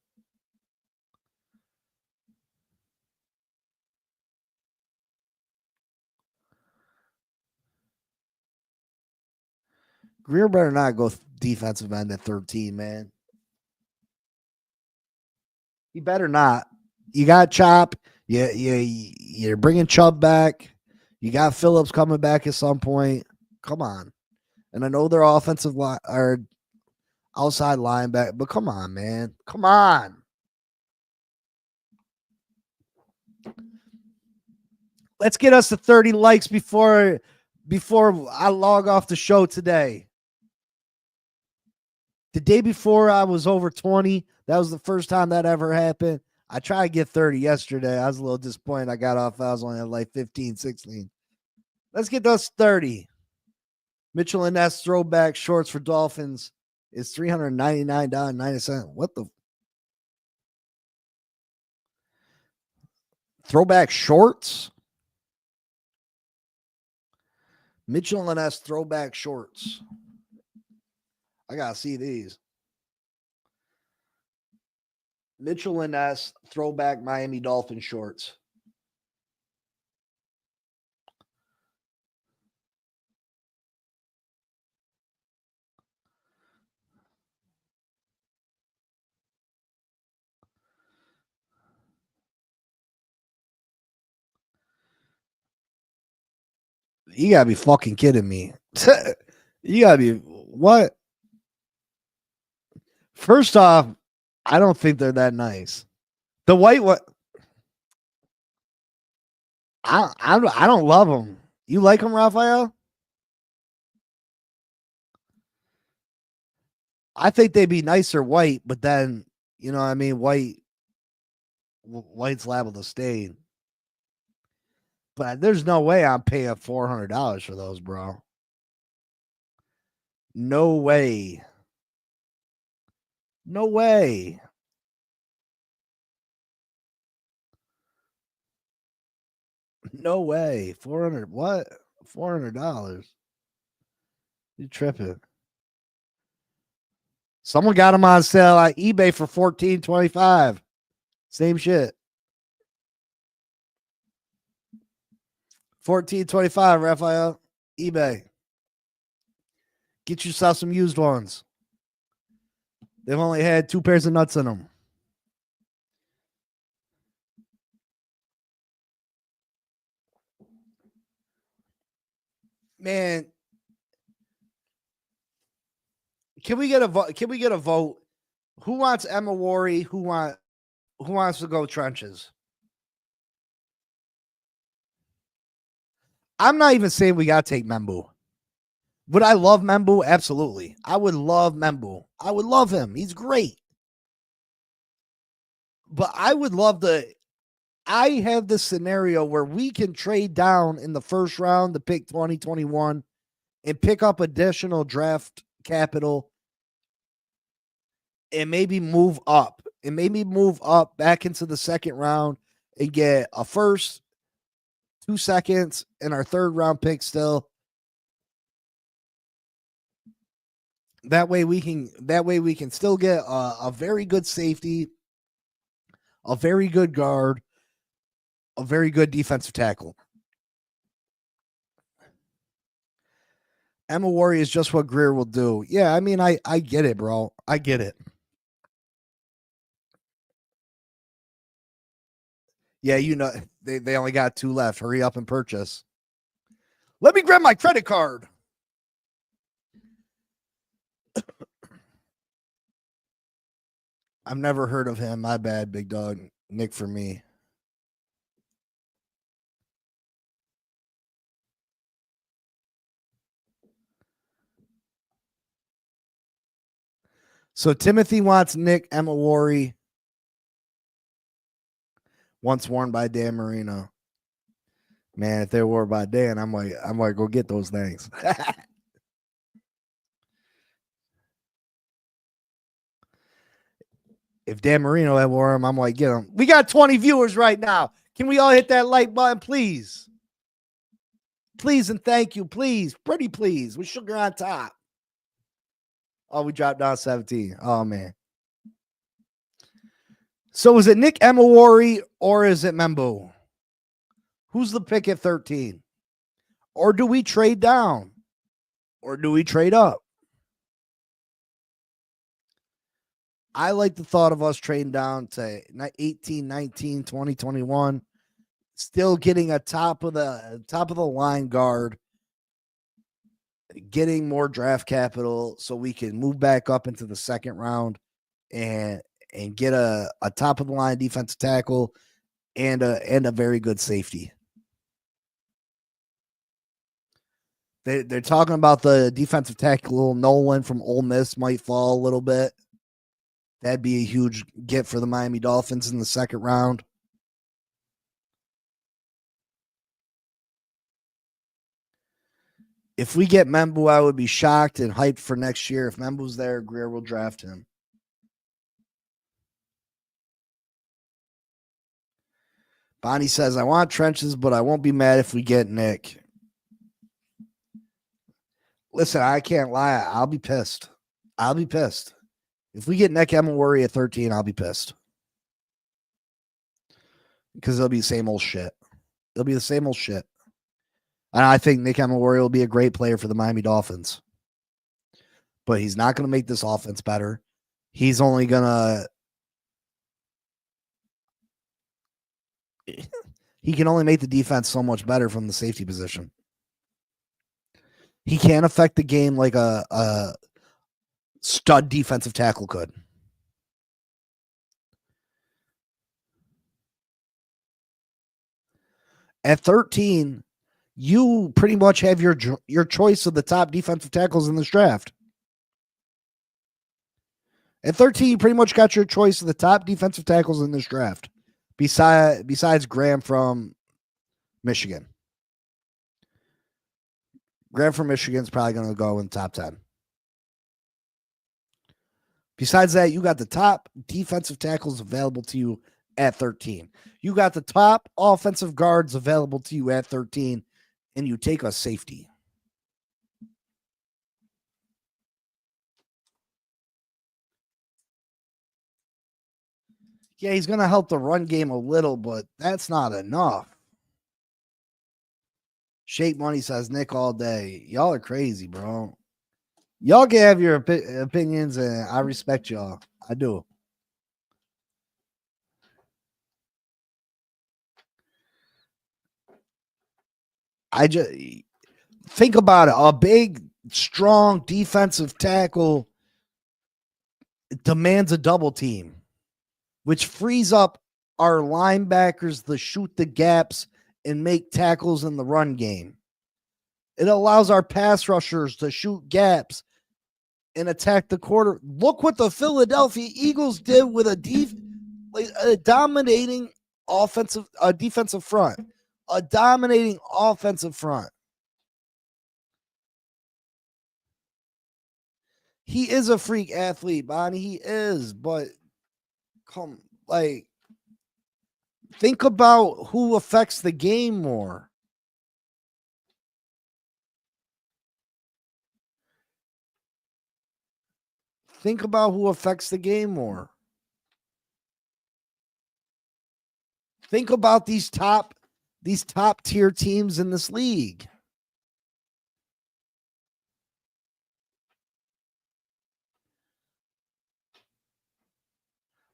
Greer better not go defensive end at 13, man. He better not. You got Chop. You're bringing Chubb back. You got Phillips coming back at some point. Come on. And I know they're offensive line or outside linebacker, but come on, man. Come on. Let's get us to 30 likes before I log off the show today. The day before I was over 20. That was the first time that ever happened. I tried to get 30 yesterday. I was a little disappointed. I got off. I was only at like 15, 16. Let's get those 30. Mitchell and Ness throwback shorts for Dolphins is $399.90. What the? Throwback shorts. Mitchell and S throwback shorts. I gotta see these. Mitchell and S throwback Miami Dolphin shorts. You gotta be fucking kidding me. You gotta be what? First off, I don't think they're that nice. The white what? I don't love them. You like them, Raphael? I think they'd be nicer white, but then you know what I mean, white's liable to stain. But there's no way I'm paying $400 for those, bro. No way. No way. No way. 400 what? $400. You tripping. Someone got them on sale on eBay for $14.25. Same shit. $14.25, Raphael. eBay. Get yourself some used ones. They've only had 2 pairs of nuts in them. Man, can we get a vote? Can we get a vote? Who wants Emma Worry? Who wants to go trenches? I'm not even saying we gotta take Membu. Would I love Membu? Absolutely. I would love Membu. I would love him. He's great. But I would love I have this scenario where we can trade down in the first round to pick 2021 and pick up additional draft capital and maybe move up. And maybe move up back into the second round and get a first, 2 seconds, and our third round pick still. That way we can still get a very good safety, a very good guard, a very good defensive tackle. Emma Worry is just what Greer will do. Yeah, I mean, I get it, bro. I get it. Yeah, you know, they only got 2 left. Hurry up and purchase. Let me grab my credit card. I've never heard of him. My bad, big dog. Nick for me. So Timothy wants Nick Emma Worry. Once worn by Dan Marino. Man, if they were by Dan, I'm like, go get those things. If Dan Marino had wore them, I'm like, get them. We got 20 viewers right now. Can we all hit that like button, please? Please and thank you, please. Pretty please. With sugar on top. Oh, we dropped down 17. Oh, man. So is it Nick Emma Worry or is it Membu? Who's the pick at 13? Or do we trade down? Or do we trade up? I like the thought of us trading down to 18, 19, 20, 21. Still getting a top of the line guard. Getting more draft capital so we can move back up into the second round and get a top of the line defensive tackle and a very good safety. They're talking about the defensive tackle Nolan from Ole Miss might fall a little bit. That'd be a huge get for the Miami Dolphins in the second round. If we get Membu, I would be shocked and hyped for next year. If Membu's there, Greer will draft him. Bonnie says, I want trenches, but I won't be mad if we get Nick. Listen, I can't lie. I'll be pissed. I'll be pissed. If we get Nick Emma at 13, I'll be pissed. Because it'll be the same old shit. It'll be the same old shit. And I think Nick Emma will be a great player for the Miami Dolphins. But he's not going to make this offense better. He's only going to... He can only make the defense so much better from the safety position. He can't affect the game like a stud defensive tackle could. At 13, you pretty much have your choice of the top defensive tackles in this draft. At 13, you pretty much got your choice of the top defensive tackles in this draft, besides Graham from Michigan. Graham from Michigan is probably going to go in the top 10. Besides that, you got the top defensive tackles available to you at 13. You got the top offensive guards available to you at 13, and you take a safety. Yeah, he's going to help the run game a little, but that's not enough. Shake Money says, Nick all day. Y'all are crazy, bro. Y'all can have your opinions, and I respect y'all. I do. I just think about it. A big, strong defensive tackle demands a double team, which frees up our linebackers to shoot the gaps and make tackles in the run game. It allows our pass rushers to shoot gaps and attack the quarter. Look what the Philadelphia Eagles did with a dominating defensive front. A dominating offensive front. He is a freak athlete, Bonnie. He is, but think about who affects the game more. Think about who affects the game more. Think about these top tier teams in this league.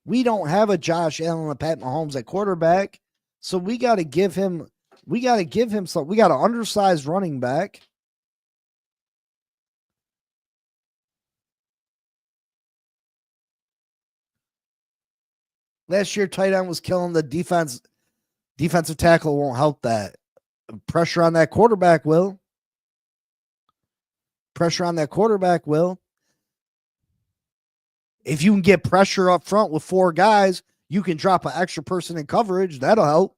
We don't have a Josh Allen and a Pat Mahomes at quarterback, so we got to give him some. We got an undersized running back. Last year, tight end was killing the defense. Defensive tackle won't help that. Pressure on that quarterback will. Pressure on that quarterback will. If you can get pressure up front with 4 guys, you can drop an extra person in coverage. That'll help.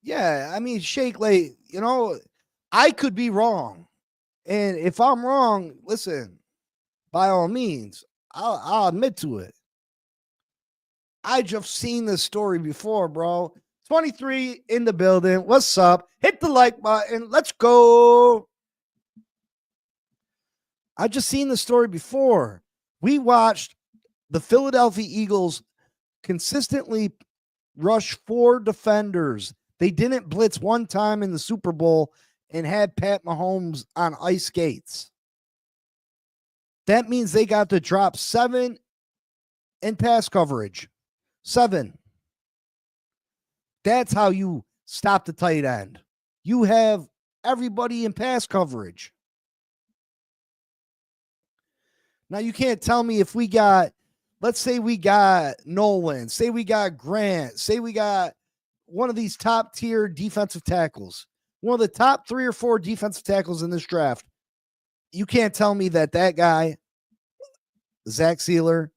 Yeah, I mean, Shake, I could be wrong. And if I'm wrong, listen, by all means, I'll admit to it. I just seen this story before, bro. 23 in the building. What's up? Hit the like button. Let's go. I just seen the story before. We watched the Philadelphia Eagles consistently rush 4 defenders. They didn't blitz one time in the Super Bowl and had Pat Mahomes on ice skates. That means they got to drop 7 in pass coverage. 7. That's how you stop the tight end. You have everybody in pass coverage. Now, you can't tell me if we got, let's say we got Nolan, say we got Grant, say we got one of these top tier defensive tackles, one of the top 3 or 4 defensive tackles in this draft. You can't tell me that guy, Zach Sealer,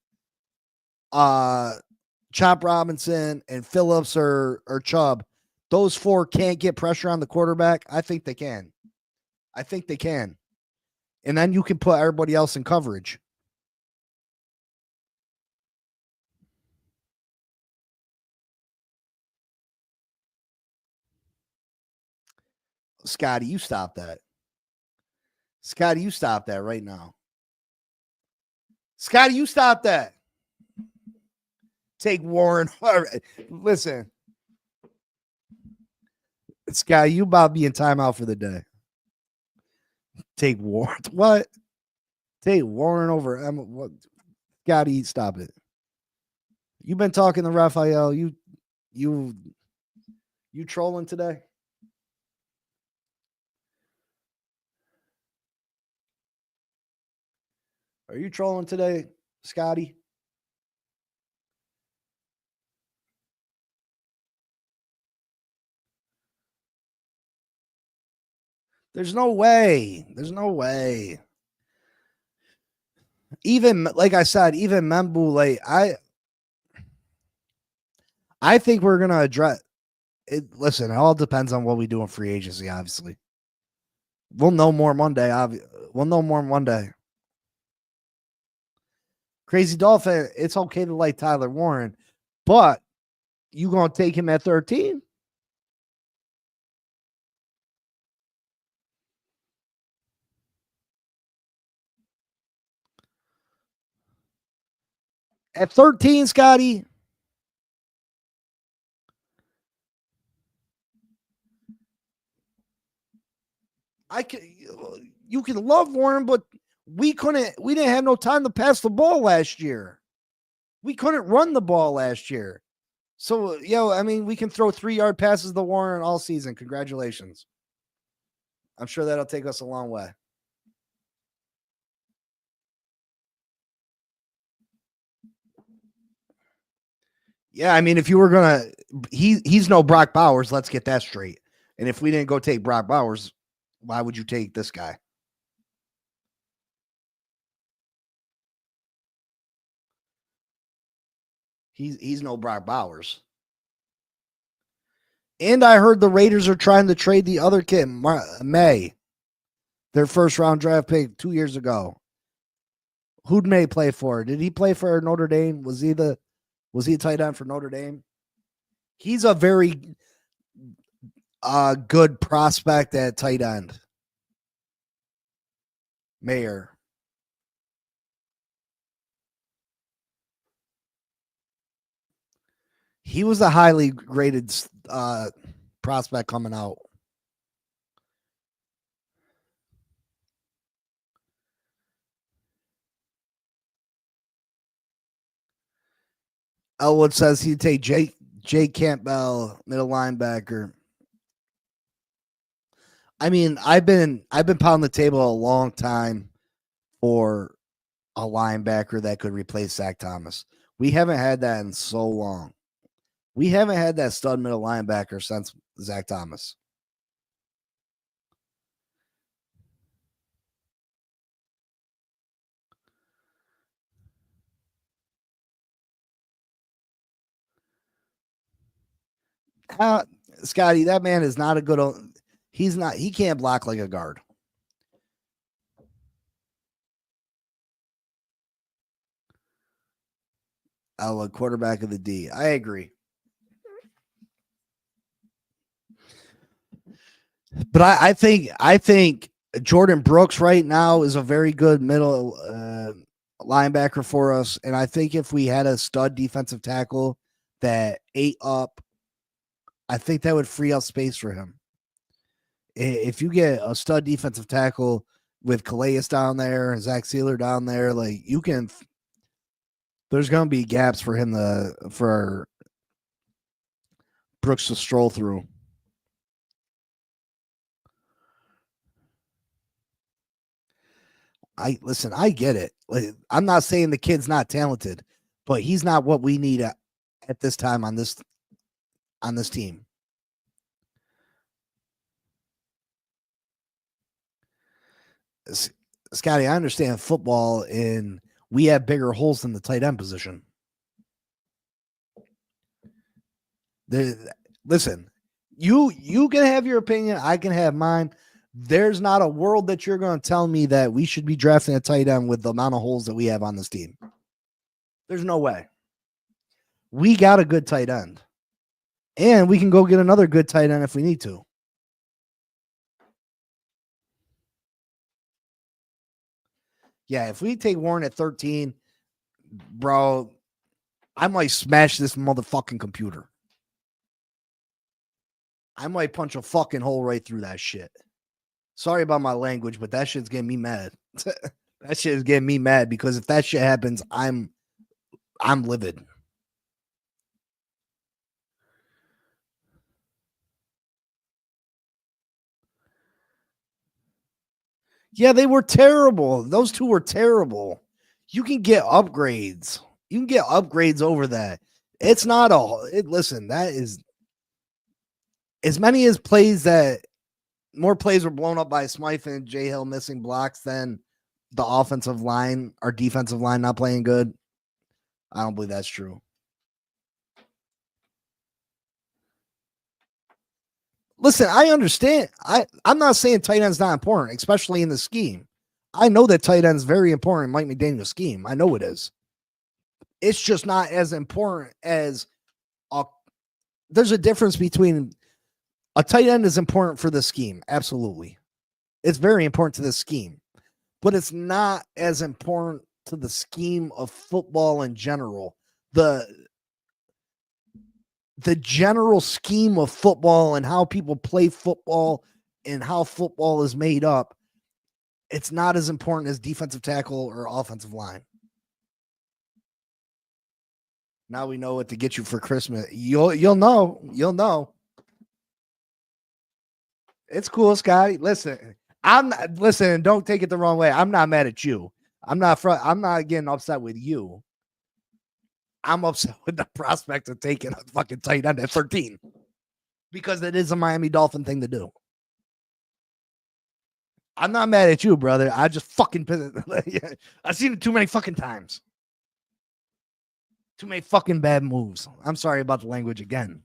Chop Robinson, and Phillips or Chubb, those four can't get pressure on the quarterback, I think they can. I think they can. And then you can put everybody else in coverage. Scotty, you stop that. Scotty, you stop that right now. Scotty, you stop that. Take Warren. All right. Listen. Scotty, you about to be in timeout for the day. Take Warren. What? Take Warren over Emma. What? Scotty, stop it. You've been talking to Raphael. You trolling today? Are you trolling today, Scotty? There's no way. There's no way. Even like I said, even Membule, I think we're gonna address it. Listen, it all depends on what we do in free agency, obviously. We'll know more Monday. We'll know more Monday. Crazy Dolphin, it's okay to like Tyler Warren, but you gonna take him at 13? At 13, Scotty? You can love Warren, but we didn't have no time to pass the ball last year. We couldn't run the ball last year. So, I mean, we can throw 3-yard passes to Warren all season. Congratulations. I'm sure that'll take us a long way. Yeah, I mean, if you were gonna, he's no Brock Bowers. Let's get that straight. And if we didn't go take Brock Bowers, why would you take this guy? He's no Brock Bowers. And I heard the Raiders are trying to trade the other kid, May, their first round draft pick 2 years ago. Who'd May play for? Did he play for Notre Dame? Was he a tight end for Notre Dame? He's a very good prospect at tight end. Mayer. He was a highly graded prospect coming out. Elwood says he'd take Jake Campbell, middle linebacker. I mean, I've been pounding the table a long time for a linebacker that could replace Zach Thomas. We haven't had that in so long. We haven't had that stud middle linebacker since Zach Thomas. Scotty, that man is not a good. He can't block like a guard. A quarterback of the D. I agree. But I think Jordan Brooks right now is a very good middle linebacker for us. And I think if we had a stud defensive tackle that ate up, I think that would free up space for him. If you get a stud defensive tackle with Calais down there and Zach Sealer down there, like you can, there's going to be gaps for him for Brooks to stroll through. I get it. I'm not saying the kid's not talented, but he's not what we need at this time on this team. Scotty, I understand football and we have bigger holes than the tight end position. Listen, You can have your opinion. I can have mine. There's not a world that you're going to tell me that we should be drafting a tight end with the amount of holes that we have on this team. There's no way. We got a good tight end. And we can go get another good tight end if we need to. Yeah, if we take Warren at 13, bro, I might smash this motherfucking computer. I might punch a fucking hole right through that shit. Sorry about my language, but that shit's getting me mad. That shit is getting me mad because if that shit happens, I'm livid. Yeah, they were terrible. Those two were terrible. You can get upgrades. You can get upgrades over that. It's not listen, that is as many as plays that more plays were blown up by Smythe and J Hill missing blocks than the offensive line or defensive line not playing good. I don't believe that's true. Listen, I understand. I'm not saying tight end's not important, especially in the scheme. I know that tight end's very important in Mike McDaniel's scheme. I know it is. It's just not as important as there's a difference between a tight end is important for the scheme. Absolutely. It's very important to the scheme, but it's not as important to the scheme of football in general. The general scheme of football and how people play football and how football is made up, it's not as important as defensive tackle or offensive line. Now we know what to get you for Christmas. You'll know. It's cool, Scotty. Listen, don't take it the wrong way. I'm not mad at you. I'm not getting upset with you. I'm upset with the prospect of taking a fucking tight end at 13 because it is a Miami Dolphin thing to do. I'm not mad at you, brother. I just fucking I've seen it too many fucking times. Too many fucking bad moves. I'm sorry about the language again.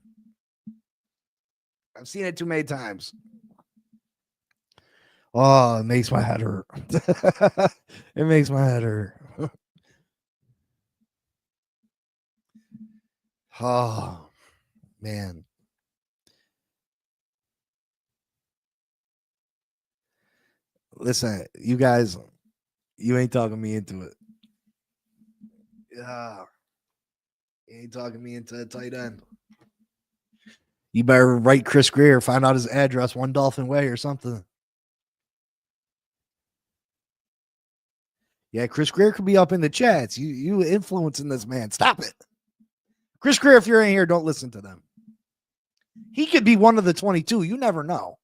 I've seen it too many times. Oh, it makes my head hurt. It makes my head hurt. Oh, man. Listen, you guys, you ain't talking me into it. Yeah. You ain't talking me into a tight end. You better write Chris Greer, find out his address, One Dolphin Way or something. Yeah, Chris Greer could be up in the chats. You influencing this man. Stop it. Chris Greer, if you're in here, don't listen to them. He could be one of the 22. You never know.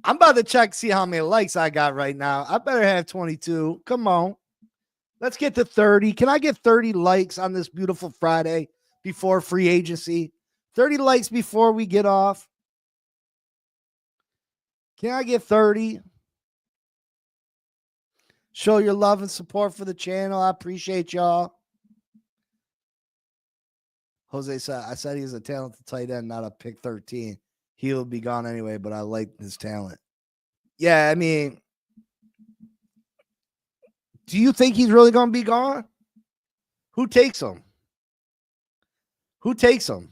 I'm about to check, see how many likes I got right now. I better have 22. Come on. Let's get to 30. Can I get 30 likes on this beautiful Friday before free agency? 30 likes before we get off. Can I get 30? Show your love and support for the channel. I appreciate y'all. Jose said, I said he's a talented tight end, not a pick 13. He'll be gone anyway, but I like his talent. Yeah, I mean, do you think he's really going to be gone? Who takes him? Who takes him?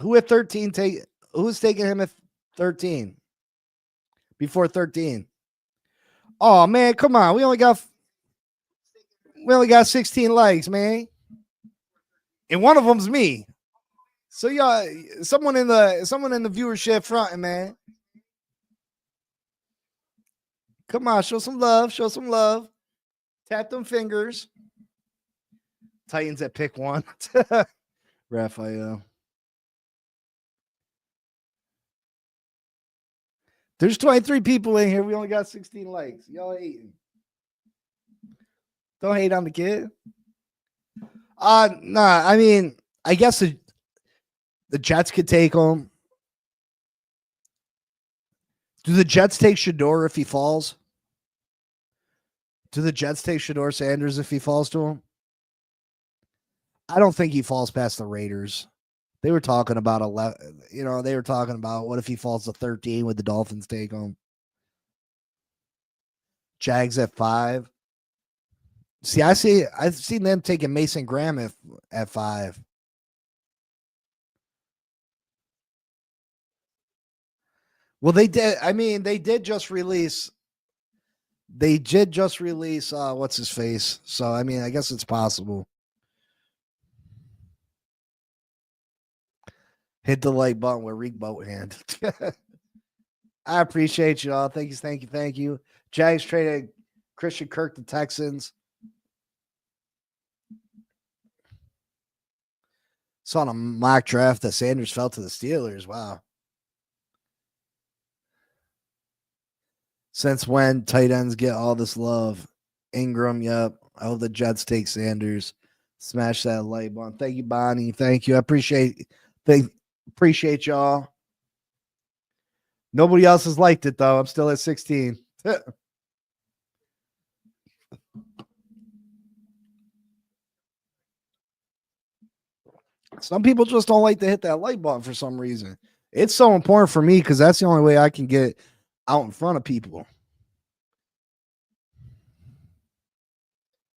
Who at 13 who's taking him at 13? Before 13. Oh man, come on. We only got 16 likes, man. And one of them's me. So y'all, someone in the viewership front, man. Come on, show some love. Show some love. Tap them fingers. Titans at pick 1. Raphael. There's 23 people in here. We only got 16 likes. Y'all hating. Don't hate on the kid. Nah, I mean, I guess the Jets could take him. Do the Jets take Shador if he falls? Do the Jets take Shador Sanders if he falls to him? I don't think he falls past the Raiders. They were talking about 11. They were talking about what if he falls to 13 with the Dolphins take him. Jags at 5. See, I've seen them taking Mason Graham at 5. Well, they did. I mean, they did just release. They did just release. What's his face? So I mean, I guess it's possible. Hit the like button with Reek Boat Hand. I appreciate you all. Thank you, thank you, thank you. Jags traded Christian Kirk to Texans. Saw on a mock draft that Sanders fell to the Steelers. Wow. Since when tight ends get all this love? Ingram, yep. I hope the Jets take Sanders. Smash that like button. Thank you, Bonnie. Thank you. I appreciate y'all. Nobody else has liked it though. I'm still at 16. Some people just don't like to hit that like button for some reason. It's so important for me because that's the only way I can get out in front of people.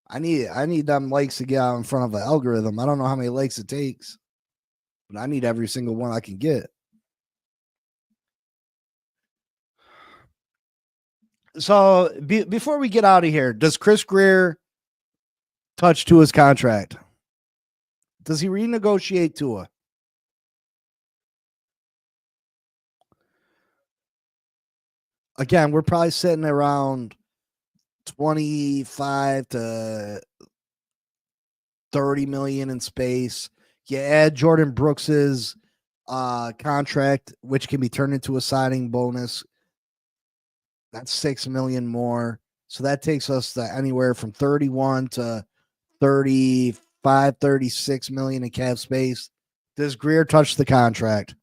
I need them likes to get out in front of an algorithm. I don't know how many likes it takes, but I need every single one I can get. So before we get out of here, does Chris Greer touch Tua's contract? Does he renegotiate Tua? Again, we're probably sitting around 25 to 30 million in space. You add Jordan Brooks's contract, which can be turned into a signing bonus. That's 6 million more. So that takes us to anywhere from 31 to 35, 36 million in cap space. Does Greer touch the contract?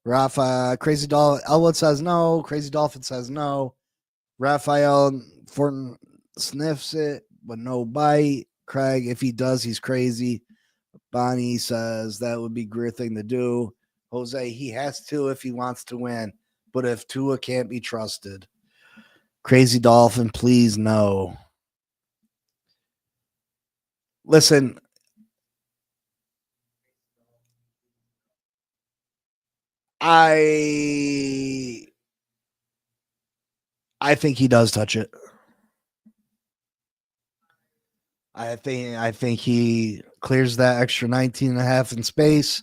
Rafa, Crazy Dolphin, Elwood says no. Crazy Dolphin says no. Raphael Fortin sniffs it, but no bite. Craig, if he does, he's crazy. Bonnie says that would be a great thing to do. Jose, he has to if he wants to win, but if Tua can't be trusted. Crazy Dolphin, please no. Listen, I think he does touch it. I think he clears that extra 19 and a half in space.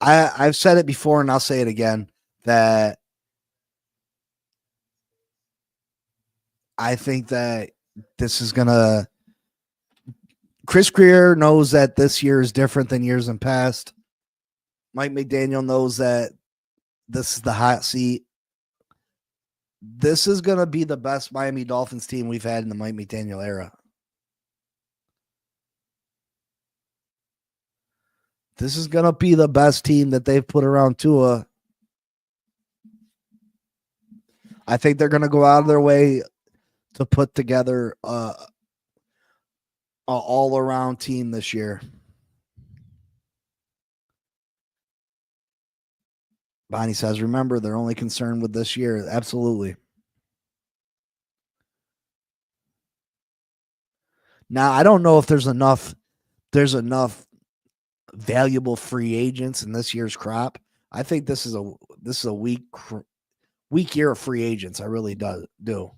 I've said it before and I'll say it again that I think that this is gonna Chris Greer knows that this year is different than years in past. Mike McDaniel knows that this is the hot seat. This is going to be the best Miami Dolphins team we've had in the Mike McDaniel era. This is going to be the best team that they've put around Tua. I think they're going to go out of their way to put together an all-around team this year. Bonnie says, remember, they're only concerned with this year. Absolutely. Now, I don't know if there's enough valuable free agents in this year's crop. I think this is a weak year of free agents. I really do.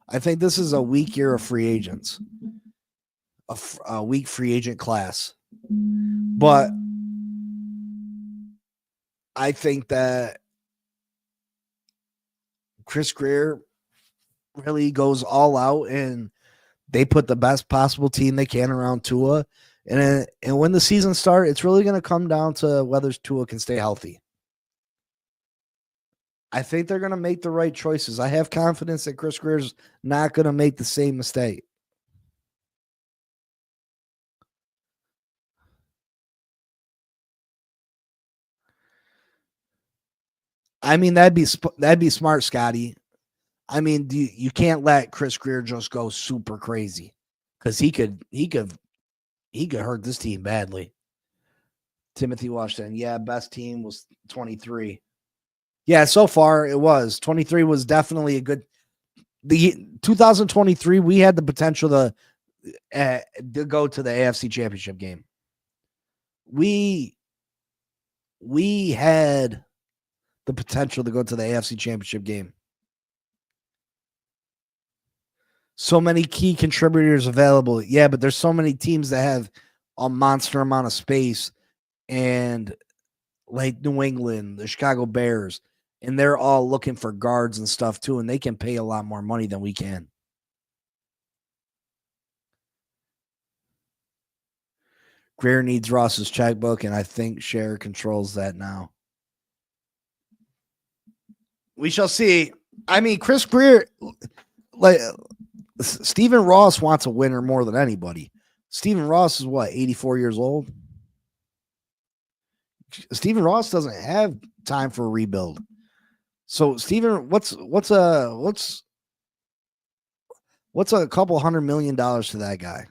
I think this is a weak year of free agents, a weak free agent class. But I think that Chris Greer really goes all out and they put the best possible team they can around Tua. And when the season starts, it's really going to come down to whether Tua can stay healthy. I think they're going to make the right choices. I have confidence that Chris Greer's not going to make the same mistake. I mean, that'd be smart, Scotty. I mean, you can't let Chris Greer just go super crazy because he could hurt this team badly. Timothy Washington, yeah, best team was 23. Yeah, so far it was 23 was definitely a good. The 2023 we had the potential to go to the AFC Championship game. We had the potential to go to the AFC Championship game. So many key contributors available. Yeah, but there's so many teams that have a monster amount of space, and like New England, the Chicago Bears, and they're all looking for guards and stuff too, and they can pay a lot more money than we can. Greer needs Ross's checkbook, and I think Cher controls that now. We shall see. I mean, Chris Greer, like Stephen Ross wants a winner more than anybody. Stephen Ross is what, 84 years old? Stephen Ross doesn't have time for a rebuild. So Stephen, what's a couple $100 million to that guy?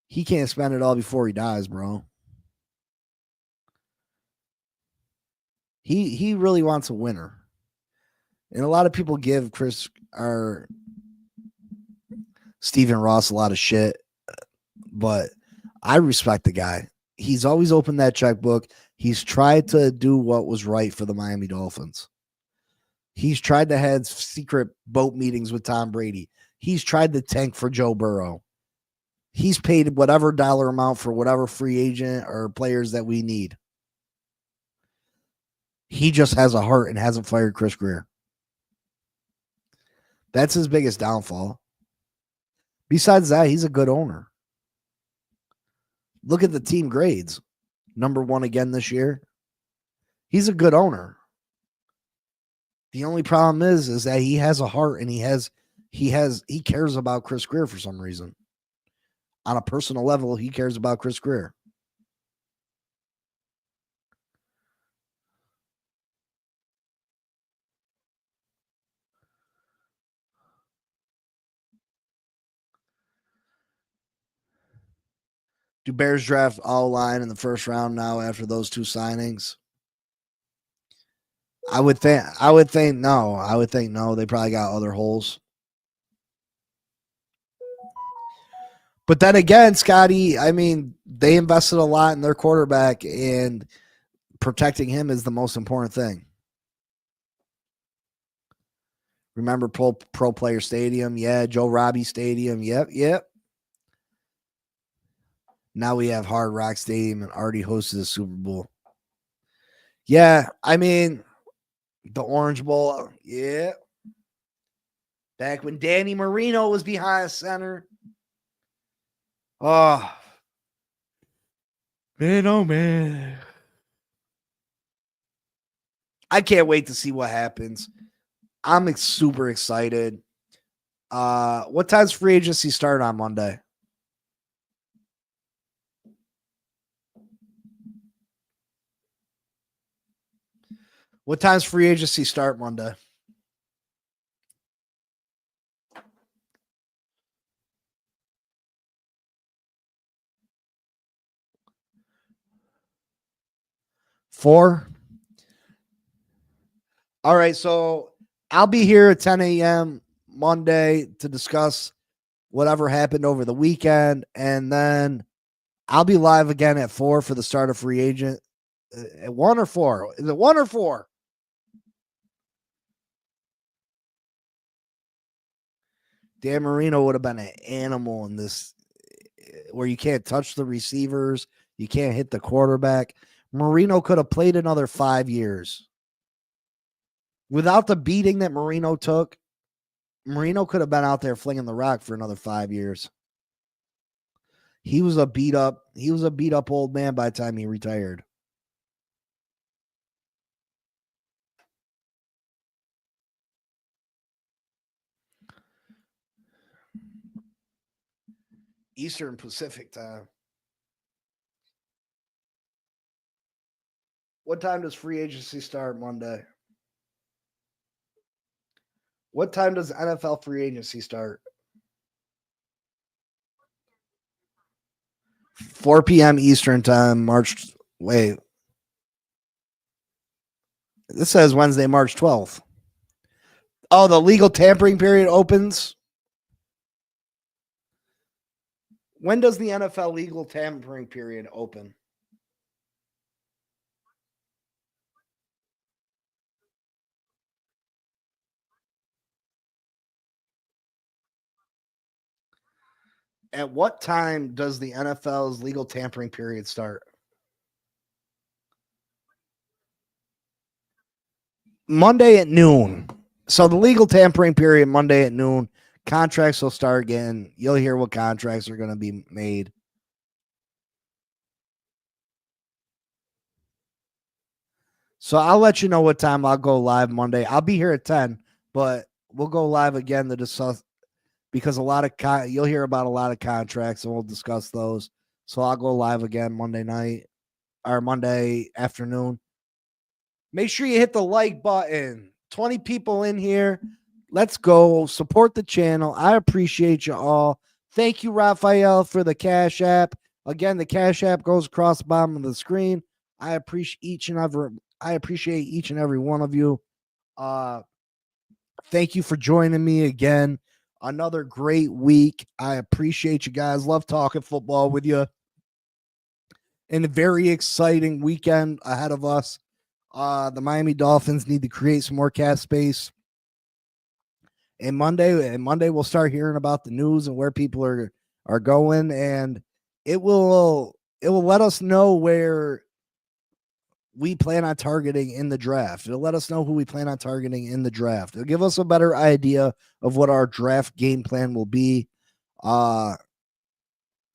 He can't spend it all before he dies, bro. He really wants a winner. And a lot of people give Stephen Ross a lot of shit, but I respect the guy. He's always opened that checkbook. He's tried to do what was right for the Miami Dolphins. He's tried to have secret boat meetings with Tom Brady. He's tried to tank for Joe Burrow. He's paid whatever dollar amount for whatever free agent or players that we need. He just has a heart and hasn't fired Chris Greer. That's his biggest downfall. Besides that, he's a good owner. Look at the team grades. Number 1 again this year. He's a good owner. The only problem is that he has a heart and he cares about Chris Greer for some reason. On a personal level, he cares about Chris Greer. Do Bears draft all line in the first round now after those 2 signings? I would think no. I would think no. They probably got other holes. But then again, Scotty, I mean, they invested a lot in their quarterback, and protecting him is the most important thing. Remember Pro Player Stadium? Yeah. Joe Robbie Stadium. Yep. Now we have Hard Rock Stadium and already hosted the Super Bowl. Yeah, I mean, the Orange Bowl. Yeah. Back when Danny Marino was behind center. Oh. Man, oh man. I can't wait to see what happens. I'm super excited. What time's free agency start on Monday? What time's free agency start Monday? Four. All right, so I'll be here at 10 a.m. Monday to discuss whatever happened over the weekend, and then I'll be live again at 4 for the start of free agent. At 1 or 4? Is it 1 or 4? Dan Marino would have been an animal in this, where you can't touch the receivers, you can't hit the quarterback. Marino could have played another 5 years. Without the beating that Marino took, Marino could have been out there flinging the rock for another 5 years. He was a beat up old man by the time he retired. Eastern Pacific time. What time does free agency start Monday? What time does NFL free agency start? 4 p.m. Eastern time, March. Wait. This says Wednesday, March 12th. Oh, the legal tampering period opens. When does the NFL legal tampering period open? At what time does the NFL's legal tampering period start? Monday at noon. So the legal tampering period, Monday at noon. Contracts will start again. You'll hear what contracts are going to be made. So I'll let you know what time I'll go live Monday. I'll be here at 10, but we'll go live again to discuss because a lot of you'll hear about a lot of contracts and we'll discuss those. So I'll go live again Monday night or Monday afternoon. Make sure you hit the like button. 20 people in here. Let's go. Support the channel. I appreciate you all. Thank you, Raphael, for the Cash App. Again, the Cash App goes across the bottom of the screen. I appreciate each and every one of you. Thank you for joining me again. Another great week. I appreciate you guys. Love talking football with you. And a very exciting weekend ahead of us. The Miami Dolphins need to create some more cap space. And Monday we'll start hearing about the news and where people are going, and it will let us know where we plan on targeting in the draft. It'll let us know who we plan on targeting in the draft. It'll give us a better idea of what our draft game plan will be. I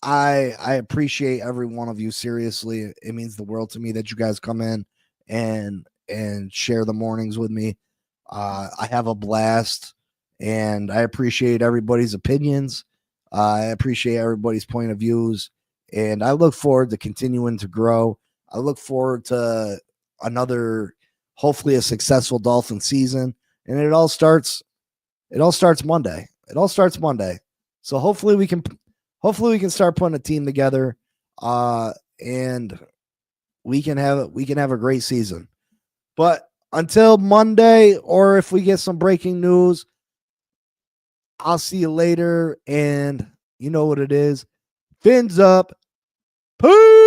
appreciate every one of you. Seriously, it means the world to me that you guys come in and share the mornings with me. I have a blast, and I appreciate everybody's opinions. I appreciate everybody's point of views, and I look forward to continuing to grow. I look forward to another, hopefully a successful Dolphin season. And it all starts Monday. It all starts Monday. So hopefully we can start putting a team together, and we can have a great season. But until Monday, or if we get some breaking news, I'll see you later. And you know what it is. Fins up. Peace.